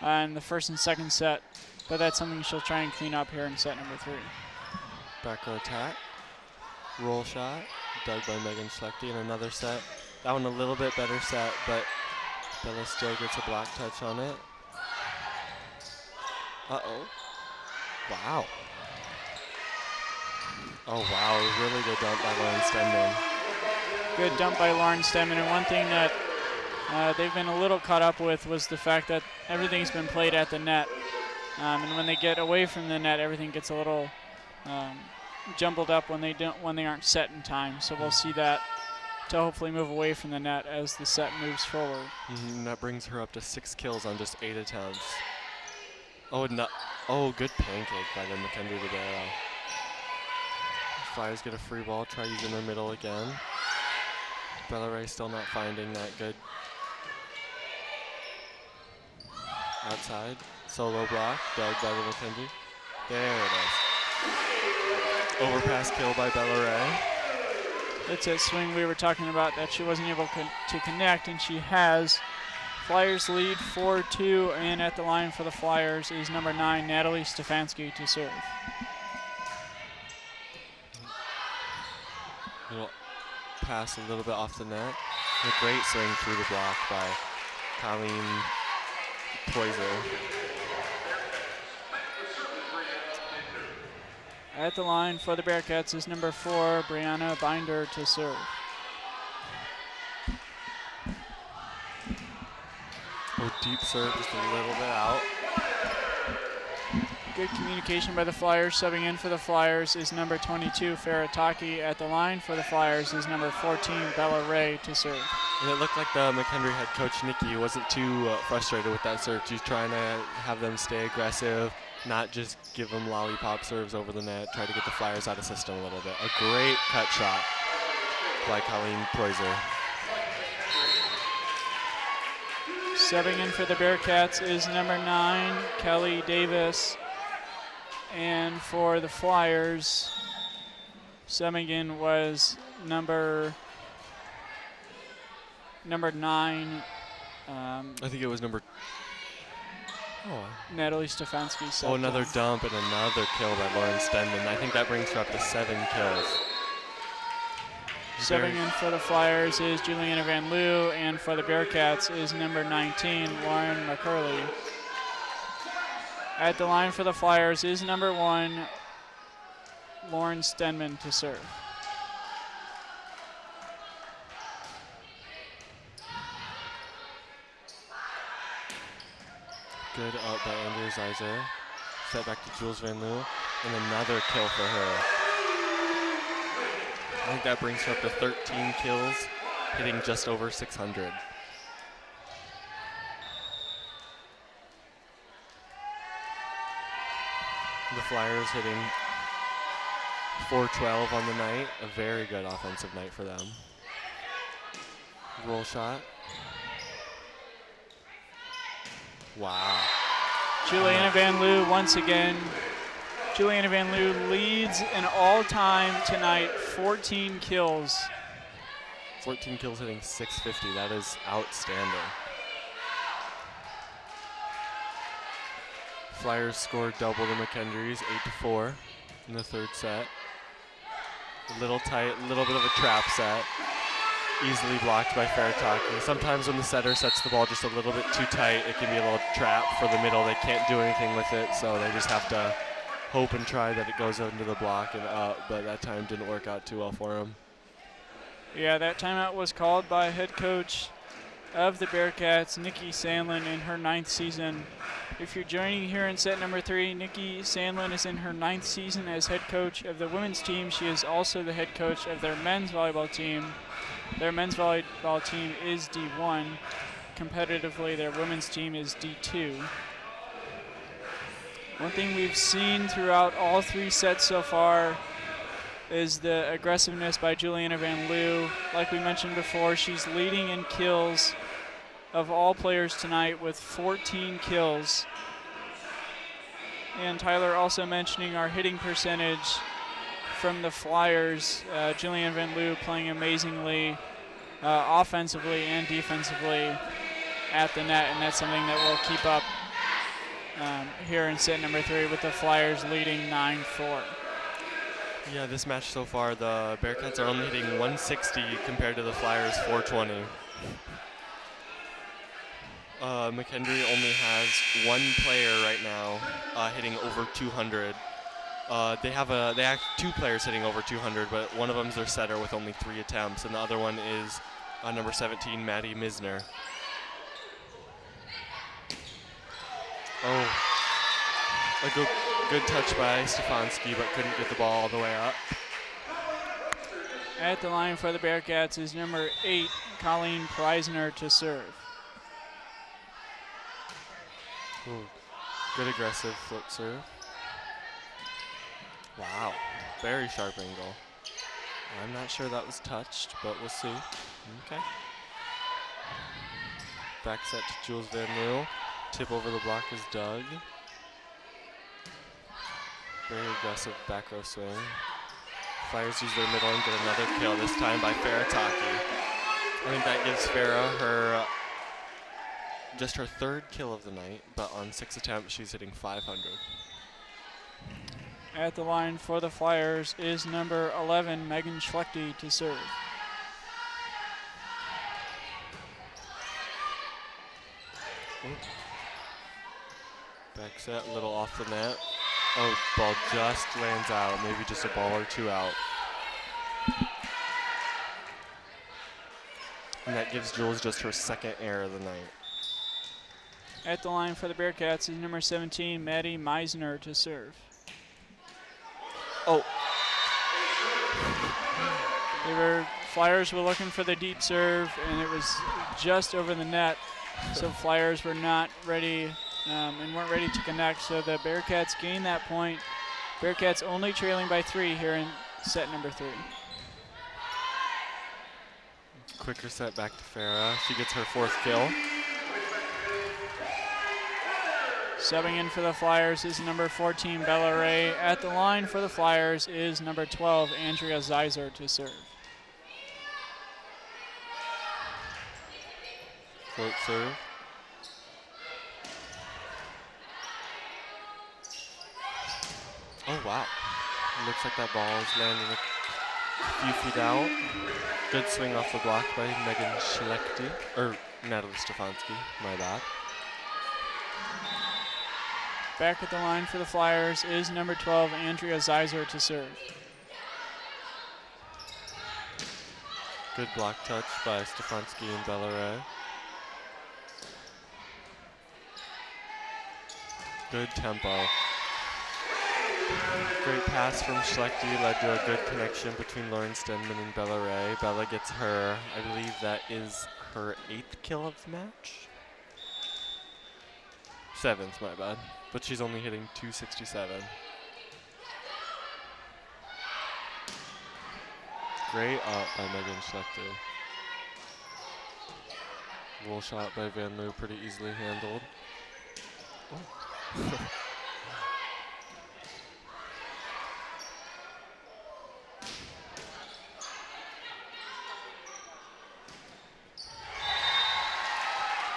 in the first and second set. But that's something she'll try and clean up here in set number 3. Back row attack, roll shot, dug by Megan Schlechte in another set. That one a little bit better set, but Bella still gets a block touch on it. Uh-oh. Wow. Oh, wow, really good dump by Lauren Stenman. Good dump by Lauren Stenman, and one thing that they've been a little caught up with was the fact that everything's been played at the net. And when they get away from the net, everything gets a little jumbled up when they aren't set in time. So we'll see that to hopefully move away from the net as the set moves forward. And that brings her up to 6 kills on just 8 attempts. Oh, no. Oh, good pancake by the McKendree Ribeiro. Flyers get a free ball, try using their middle again. Bellaray still not finding that good outside. Solo block, dug by the McKendree. There it is. Overpass kill by Bellaray. That's that swing we were talking about that she wasn't able to connect, and she has. Flyers lead 4-2, and at the line for the Flyers is number 9, Natalie Stefanski to serve. Little pass a little bit off the net. A great swing through the block by Colleen Poiser. At the line for the Bearcats is number 4, Brianna Binder to serve. Oh, deep serve, just a little bit out. Good communication by the Flyers. Subbing in for the Flyers is number 22, Farataki. At the line for the Flyers is number 14, Bella Ray to serve. And it looked like the McKendree head coach, Nikki, wasn't too frustrated with that serve. She's trying to have them stay aggressive, not just give them lollipop serves over the net, try to get the Flyers out of system a little bit. A great cut shot by Colleen Preuser. Subbing in for the Bearcats is number 9, Kelly Davis. And for the Flyers, subbing in was number 9. I think it was number. Oh. Natalie Stefanski. Oh, another dump and another kill by Lauren Stenman. I think that brings her up to 7 kills. Subbing in for the Flyers is Juliana Van Loo, and for the Bearcats is number 19, Lauren McCurley. At the line for the Flyers is number 1, Lauren Stenman to serve. Good out by Andrew Zeiser. Set back to Jules Van Loo, and another kill for her. I think that brings her up to 13 kills, hitting just over 600. The Flyers hitting .412 on the night. A very good offensive night for them. Roll shot. Wow. Juliana Van Loo once again. Juliana Van Loo leads in all-time tonight, 14 kills. 14 kills hitting 650. That is outstanding. Flyers scored double the McKendrees, 8-4 in the third set. A little tight, a little bit of a trap set. Easily blocked by Fairtalking. Sometimes when the setter sets the ball just a little bit too tight, it can be a little trap for the middle. They can't do anything with it, so they just have to hope and try that it goes into the block and up, but that time didn't work out too well for him. Yeah, that timeout was called by head coach of the Bearcats, Nikki Sandlin, in her 9th season. If you're joining here in set number 3, Nikki Sandlin is in her 9th season as head coach of the women's team. She is also the head coach of their men's volleyball team. Their men's volleyball team is D1. Competitively, their women's team is D2. One thing we've seen throughout all 3 sets so far is the aggressiveness by Juliana Van Loo. Like we mentioned before, she's leading in kills of all players tonight with 14 kills. And Tyler also mentioning our hitting percentage from the Flyers. Juliana Van Loo playing amazingly offensively and defensively at the net, and that's something that we'll keep up here in set number 3 with the Flyers leading 9-4. Yeah, this match so far, the Bearcats are only hitting 160 compared to the Flyers 420. McKendree only has 1 player right now hitting over 200. They have 2 players hitting over 200, but one of them is their setter with only 3 attempts, and the other one is number 17, Maddie Misner. Oh, a good touch by Stefanski, but couldn't get the ball all the way up. At the line for the Bearcats is number 8, Colleen Preisner to serve. Ooh, good aggressive foot serve. Wow, very sharp angle. I'm not sure that was touched, but we'll see. Okay. Back set to Jules Van Loo. Tip over the block is Doug. Very aggressive back row swing. Flyers use their middle and get another kill, this time by Farataki. I think that gives Farah her just her 3rd kill of the night, but on 6 attempts she's hitting 500. At the line for the Flyers is number 11, Megan Schlechte to serve. Ooh. Back set, a little off the net. Oh, ball just lands out, maybe just a ball or 2 out. And that gives Jules just her 2nd error of the night. At the line for the Bearcats is number 17, Maddie Meisner to serve. Oh. Flyers were looking for the deep serve, and it was just over the net. So Flyers were not ready and weren't ready to connect. So the Bearcats gained that point. Bearcats only trailing by 3 here in set number 3. quicker set back to Farah. She gets her 4th kill. Subbing in for the Flyers is number 14, Bella Ray. At the line for the Flyers is number 12, Andrea Zeiser to serve. Float serve. Oh, wow. Looks like that ball is landing a few feet out. Good swing off the block by Megan Schlechte, or Natalie Stefanski, my bad. Back at the line for the Flyers is number 12, Andrea Zeiser to serve. Good block touch by Stefanski and Bellaray. Good tempo. Great pass from Schlechte led to a good connection between Lauren Stenman and Bella Ray. Bella gets her, I believe that is her 8th kill of the match. 7th, my bad. But she's only hitting 267. Great up by Megan Schlechte. Roll shot by Van Loo, pretty easily handled. Oh.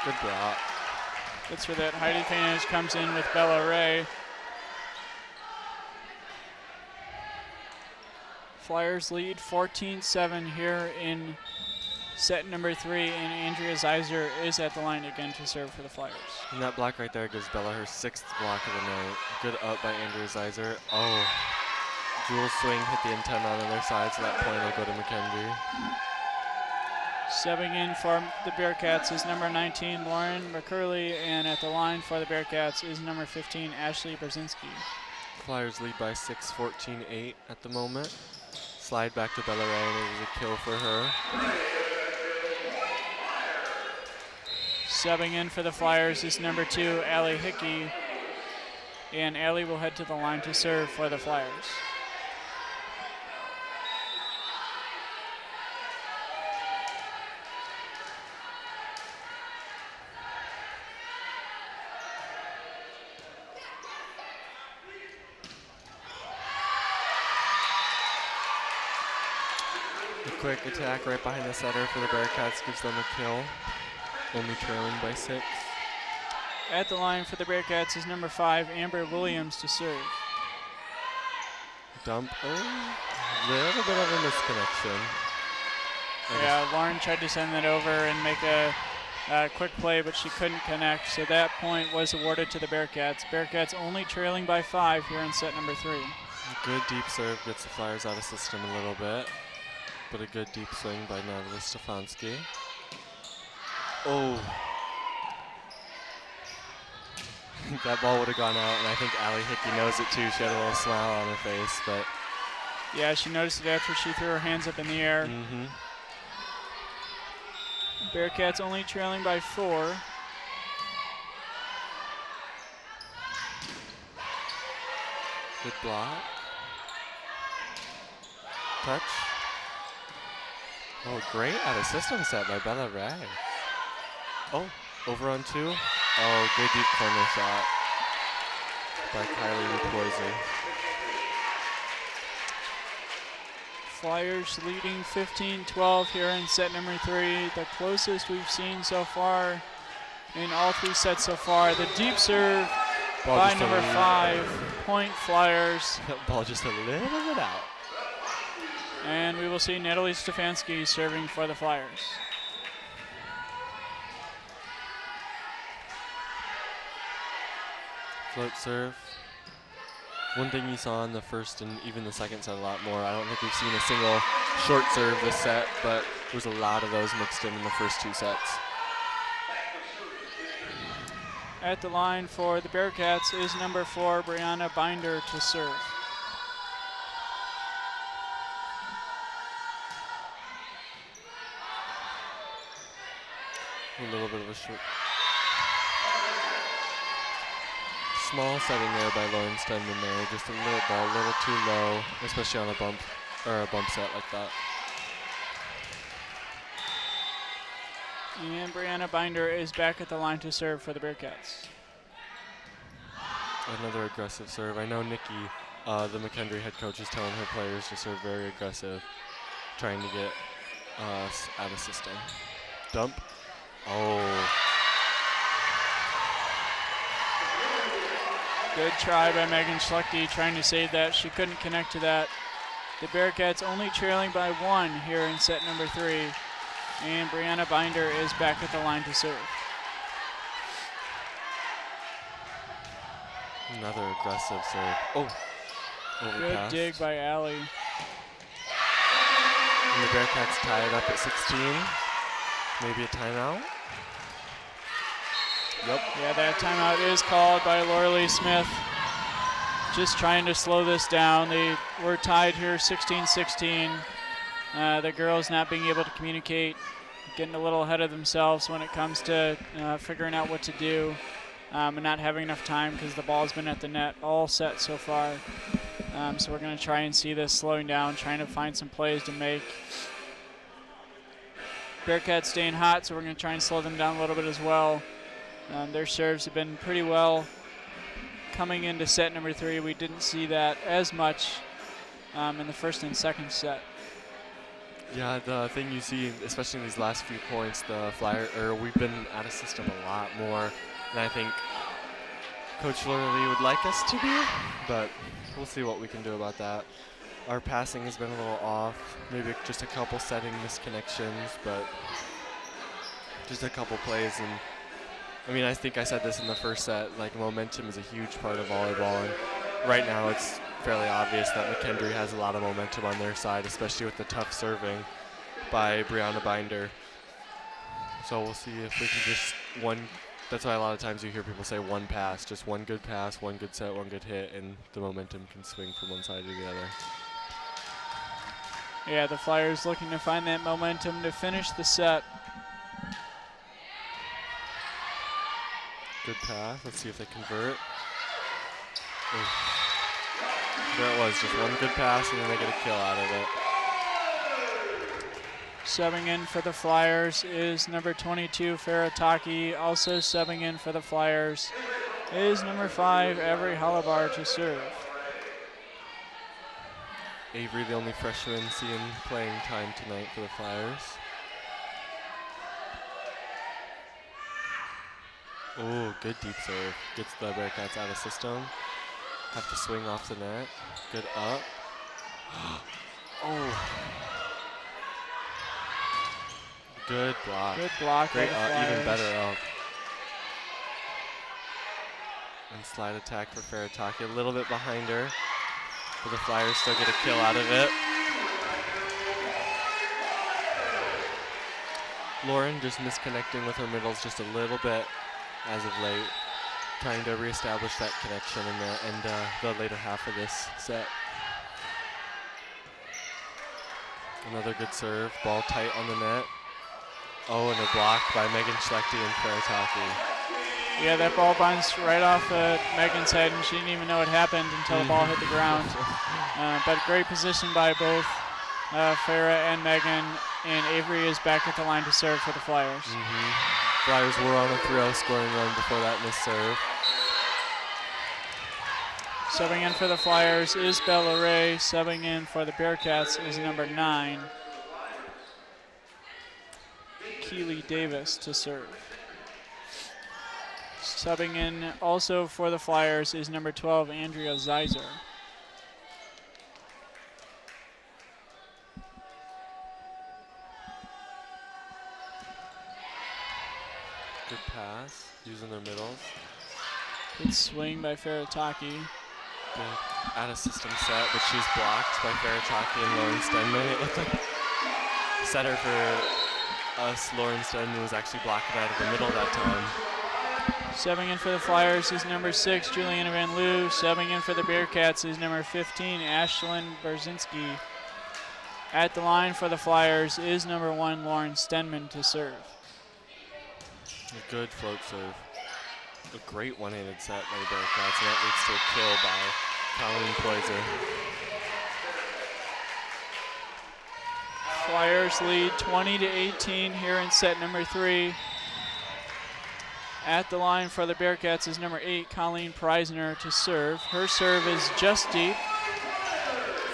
Good block. Gets for that Heidi finish, comes in with Bella Ray. Flyers lead 14-7 here in set number 3, and Andrea Zeiser is at the line again to serve for the Flyers. And that block right there gives Bella her 6th block of the night. Good up by Andrea Zeiser. Oh, Jewel swing hit the antenna on the other side, so that point will go to McKendree. Subbing in for the Bearcats is number 19, Lauren McCurley, and at the line for the Bearcats is number 15, Ashley Brzezinski. Flyers lead by 6, 14-8 at the moment. Slide back to Bella Ray, and it was a kill for her. Subbing in for the Flyers is number 2, Allie Hickey, and Allie will head to the line to serve for the Flyers. Quick attack right behind the setter for the Bearcats gives them a kill, only trailing by 6. At the line for the Bearcats is number 5, Amber Williams to serve. Dump, oh, little bit of a misconnection. Yeah, Lauren tried to send that over and make a quick play, but she couldn't connect, so that point was awarded to the Bearcats. Bearcats only trailing by 5 here in set number 3. Good deep serve gets the Flyers out of system a little bit. But a good deep swing by Natalie Stefanski. Oh. That ball would have gone out, and I think Allie Hickey knows it too. She had a little smile on her face, but. Yeah, she noticed it after she threw her hands up in the air. Mm-hmm. Bearcats only trailing by 4. Good block. Touch. Oh, great out of system set by Bella Ray. Oh, over on 2. Oh, good deep corner shot by Kylie Rupoisi. Flyers leading 15-12 here in set number 3. The closest we've seen so far in all 3 sets so far. The deep serve by number 5, point Flyers. That ball just a little bit out. And we will see Natalie Stefanski serving for the Flyers. Float serve. One thing you saw in the first and even the second set a lot more, I don't think we've seen a single short serve this set, but there's a lot of those mixed in the first 2 sets. At the line for the Bearcats is number 4, Brianna Binder to serve. A little bit of a short. Small setting there by Lauren Stenman there, just a little too low, especially on a bump or a bump set like that. And Brianna Binder is back at the line to serve for the Bearcats. Another aggressive serve. I know Nikki, the McKendree head coach, is telling her players to serve very aggressive, trying to get us out of system. Dump. Oh. Good try by Megan Schlechte trying to save that. She couldn't connect to that. The Bearcats only trailing by 1 here in set number 3. And Brianna Binder is back at the line to serve. Another aggressive serve. Oh. Good Overpass. dig by Allie. And the Bearcats tie it up at 16. Maybe a timeout. Yep. Yeah, that timeout is called by Laura Lee Smith. Just trying to slow this down. They were tied here 16-16. The girls not being able to communicate, getting a little ahead of themselves when it comes to figuring out what to do, and not having enough time because the ball's been at the net all set so far. So we're going to try and see this slowing down, trying to find some plays to make. Bearcats staying hot, so we're going to try and slow them down a little bit as well. Their serves have been pretty well coming into set number 3. We didn't see that as much in the first and second set. Yeah, the thing you see, especially in these last few points, we've been out of system a lot more than I think Coach Laura would like us to be, but we'll see what we can do about that. Our passing has been a little off, maybe just a couple setting misconnections, but just a couple plays. And I mean, I think I said this in the first set, like momentum is a huge part of volleyball, and right now it's fairly obvious that McKendree has a lot of momentum on their side, especially with the tough serving by Brianna Binder. So we'll see if we can just that's why a lot of times you hear people say one pass, just one good pass, one good set, one good hit, and the momentum can swing from one side to the other. Yeah, the Flyers looking to find that momentum to finish the set. Good pass. Let's see if they convert. Ooh. There it was, just one good pass, and then they get a kill out of it. Subbing in for the Flyers is number 22, Farah Taki. Also subbing in for the Flyers is number 5, Avery Halabar to serve. Avery, the only freshman seeing playing time tonight for the Flyers. Oh, good deep serve. Gets the Bearcats out of system. Have to swing off the net. Good up. Oh. Good block. Good block. Great by the up, Flyers. even better up. And slide attack for Farataki. A little bit behind her. But the Flyers still get a kill out of it. Lauren just misconnecting with her middles just a little bit as of late. Trying to reestablish that connection in the later half of this set. Another good serve. Ball tight on the net. Oh, and a block by Megan Schlechte and Farataki. Yeah, that ball bounced right off Megan's head, and she didn't even know it happened until the ball hit the ground. But great position by both Farah and Megan, and Avery is back at the line to serve for the Flyers. Flyers were on a 3-0 scoring run before that missed serve. Subbing in for the Flyers is Bella Ray. Subbing in for the Bearcats is number 9, Keely Davis to serve. Subbing in also for the Flyers is number 12, Andrea Zeiser. Good pass, using their middles. Good swing by Farataki. Good out of system set, but she's blocked by Farataki and Lauren Stenman. It looked like setter for us, Lauren Stenman, was actually blocking out of the middle that time. Subbing in for the Flyers is number 6, Juliana Van Loo. Subbing in for the Bearcats is number 15, Ashlyn Berzinski. At the line for the Flyers is number 1, Lauren Stenman to serve. A good float serve. A great one-handed set by the Bearcats, and that leads to a kill by Colleen Poiser. Flyers lead 20-18 here in set number 3. At the line for the Bearcats is number 8, Colleen Preisner, to serve. Her serve is just deep.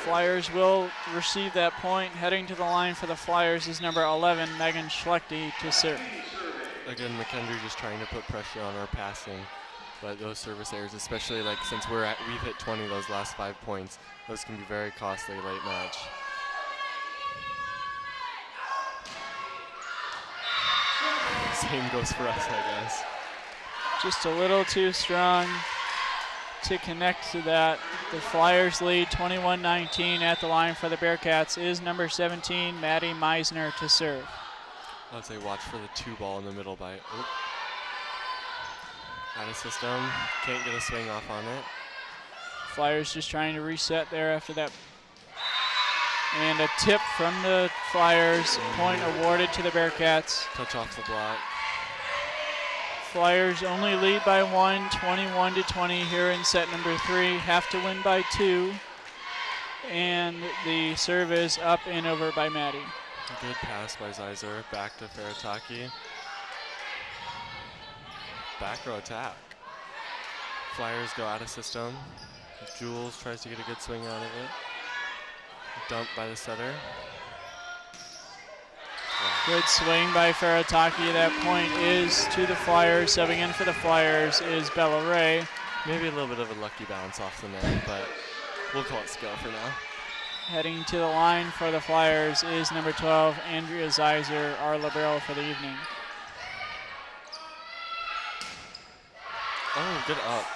Flyers will receive that point. Heading to the line for the Flyers is number 11, Megan Schlechte, to serve. Again, McKendree just trying to put pressure on our passing, but those service errors, especially like since we've hit 20 those last 5 points, those can be very costly late match. Same goes for us, I guess. Just a little too strong to connect to that. The Flyers lead 21-19. At the line for the Bearcats is number 17, Maddie Meisner, to serve. I'd say watch for the 2 ball in the middle by, out of system, can't get a swing off on it. Flyers just trying to reset there after that. And a tip from the Flyers, point awarded to the Bearcats. Touch off the block. Flyers only lead by 1, 21-20 here in set number 3. Have to win by 2. And the serve is up and over by Maddie. A good pass by Zeiser, back to Farataki. Back row attack. Flyers go out of system. Jules tries to get a good swing out of it. Dump by the setter. Good swing by Farataki. That point is to the Flyers. Subbing in for the Flyers is Bella Ray. Maybe a little bit of a lucky bounce off the net, but we'll call it skill for now. Heading to the line for the Flyers is number 12, Andrea Zeiser, our libero for the evening. Oh, good up.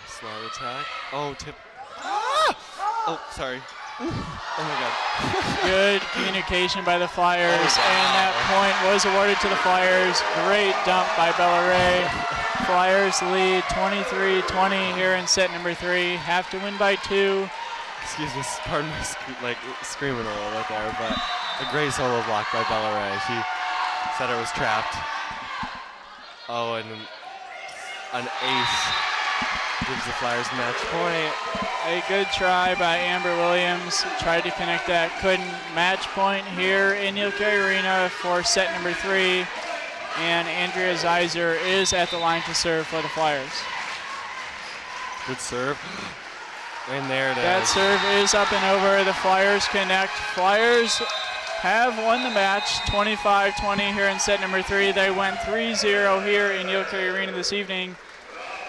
Slide attack. Oh, tip. Ah! Oh, sorry. Ooh. Oh my God. Good communication by the Flyers, and that point was awarded to the Flyers. Great dump by Bella Ray. Flyers lead 23-20 here in set number 3. Have to win by 2. Excuse me, pardon my screaming a little bit there, but a great solo block by Bella Ray. She said it was trapped. Oh, and an ace gives the Flyers match point. A good try by Amber Williams. Tried to connect that, couldn't. Match point here in Neil Carey Arena for set number 3. And Andrea Zeiser is at the line to serve for the Flyers. Good serve. And there it is. That serve is up and over. The Flyers connect. Flyers have won the match 25-20 here in set number 3. They went 3-0 here in Neil Carey Arena this evening.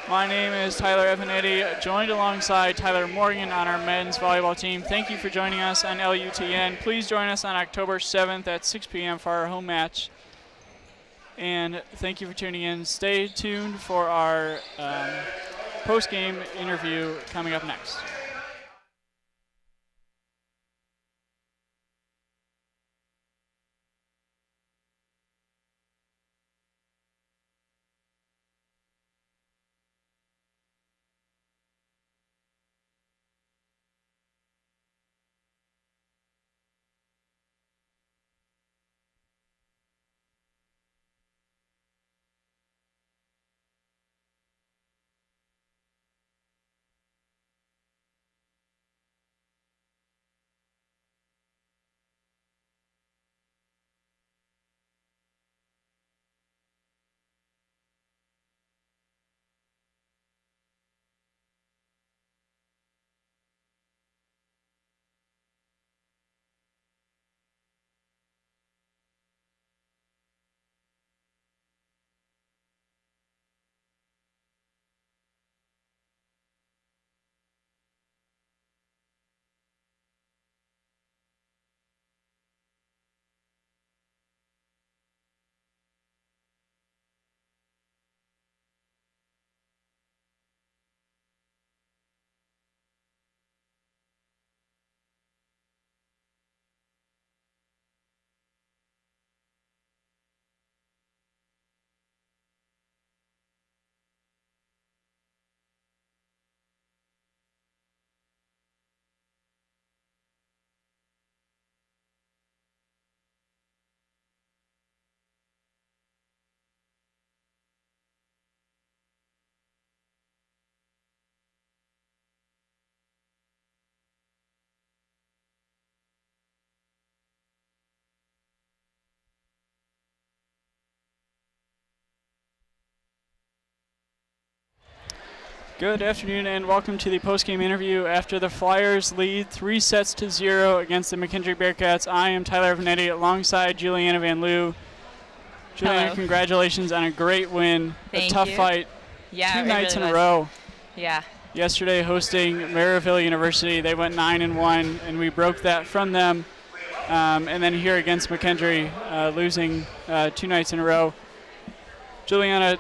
My name is Tyler Evanetti, joined alongside Tyler Morgan on our men's volleyball team. Thank you for joining us on LUTN. Please join us on October 7th at 6 p.m. for our home match. And thank you for tuning in. Stay tuned for our post-game interview coming up next. Good afternoon and welcome to the post-game interview after the Flyers lead 3-0 against the McKendree Bearcats. I am Tyler Vanetti alongside Juliana Van Loo. Juliana, Hello. Congratulations on a great win. Thank a tough you. fight. Yeah, 2 it nights really in a was. row. Yeah. Yesterday hosting Maryville University, they went 9-1, and we broke that from them. And then here against McKendree, losing 2 nights in a row. Juliana,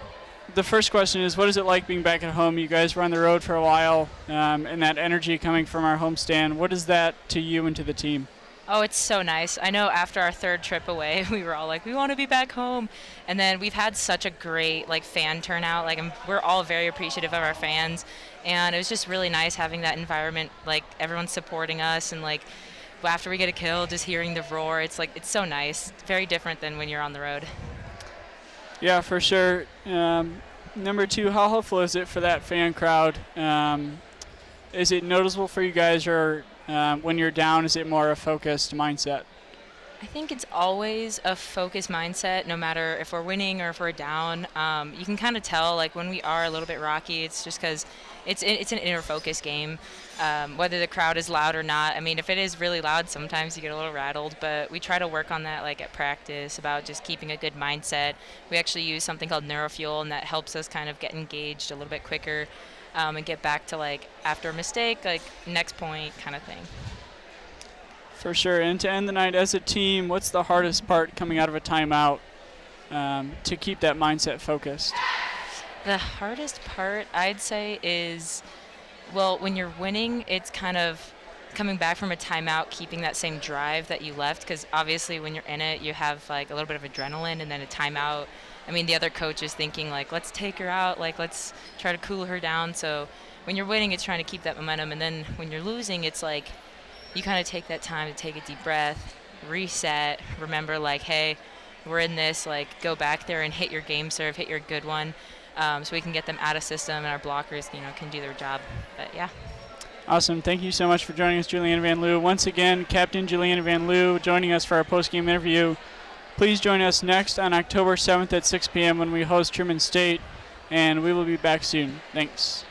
the first question is, what is it like being back at home? You guys were on the road for a while, and that energy coming from our homestand. What is that to you and to the team? Oh, it's so nice. I know after our 3rd trip away, we were all like, we want to be back home. And then we've had such a great fan turnout. We're all very appreciative of our fans. And it was just really nice having that environment, everyone's supporting us. And after we get a kill, just hearing the roar, it's so nice. It's very different than when you're on the road. Yeah, for sure. Number 2, how helpful is it for that fan crowd? Is it noticeable for you guys, or when you're down, is it more a focused mindset? I think it's always a focused mindset, no matter if we're winning or if we're down. You can kind of tell, when we are a little bit rocky, it's just because it's an inner focus game. Whether the crowd is loud or not. I mean, if it is really loud, sometimes you get a little rattled, but we try to work on that at practice about just keeping a good mindset. We actually use something called neurofuel, and that helps us kind of get engaged a little bit quicker and get back to after a mistake, next point kind of thing. For sure. And to end the night as a team, what's the hardest part coming out of a timeout to keep that mindset focused? The hardest part, I'd say, is, when you're winning, it's kind of coming back from a timeout, keeping that same drive that you left, because obviously when you're in it, you have a little bit of adrenaline, and then a timeout. I mean, the other coach is thinking, let's take her out, let's try to cool her down. So when you're winning, it's trying to keep that momentum, and then when you're losing, it's you kind of take that time to take a deep breath, reset, remember, hey, we're in this, go back there and hit your game serve, hit your good one, so we can get them out of system and our blockers, can do their job. But, yeah. Awesome. Thank you so much for joining us, Juliana Van Loo. Once again, Captain Juliana Van Loo joining us for our post-game interview. Please join us next on October 7th at 6 p.m. when we host Truman State, and we will be back soon. Thanks.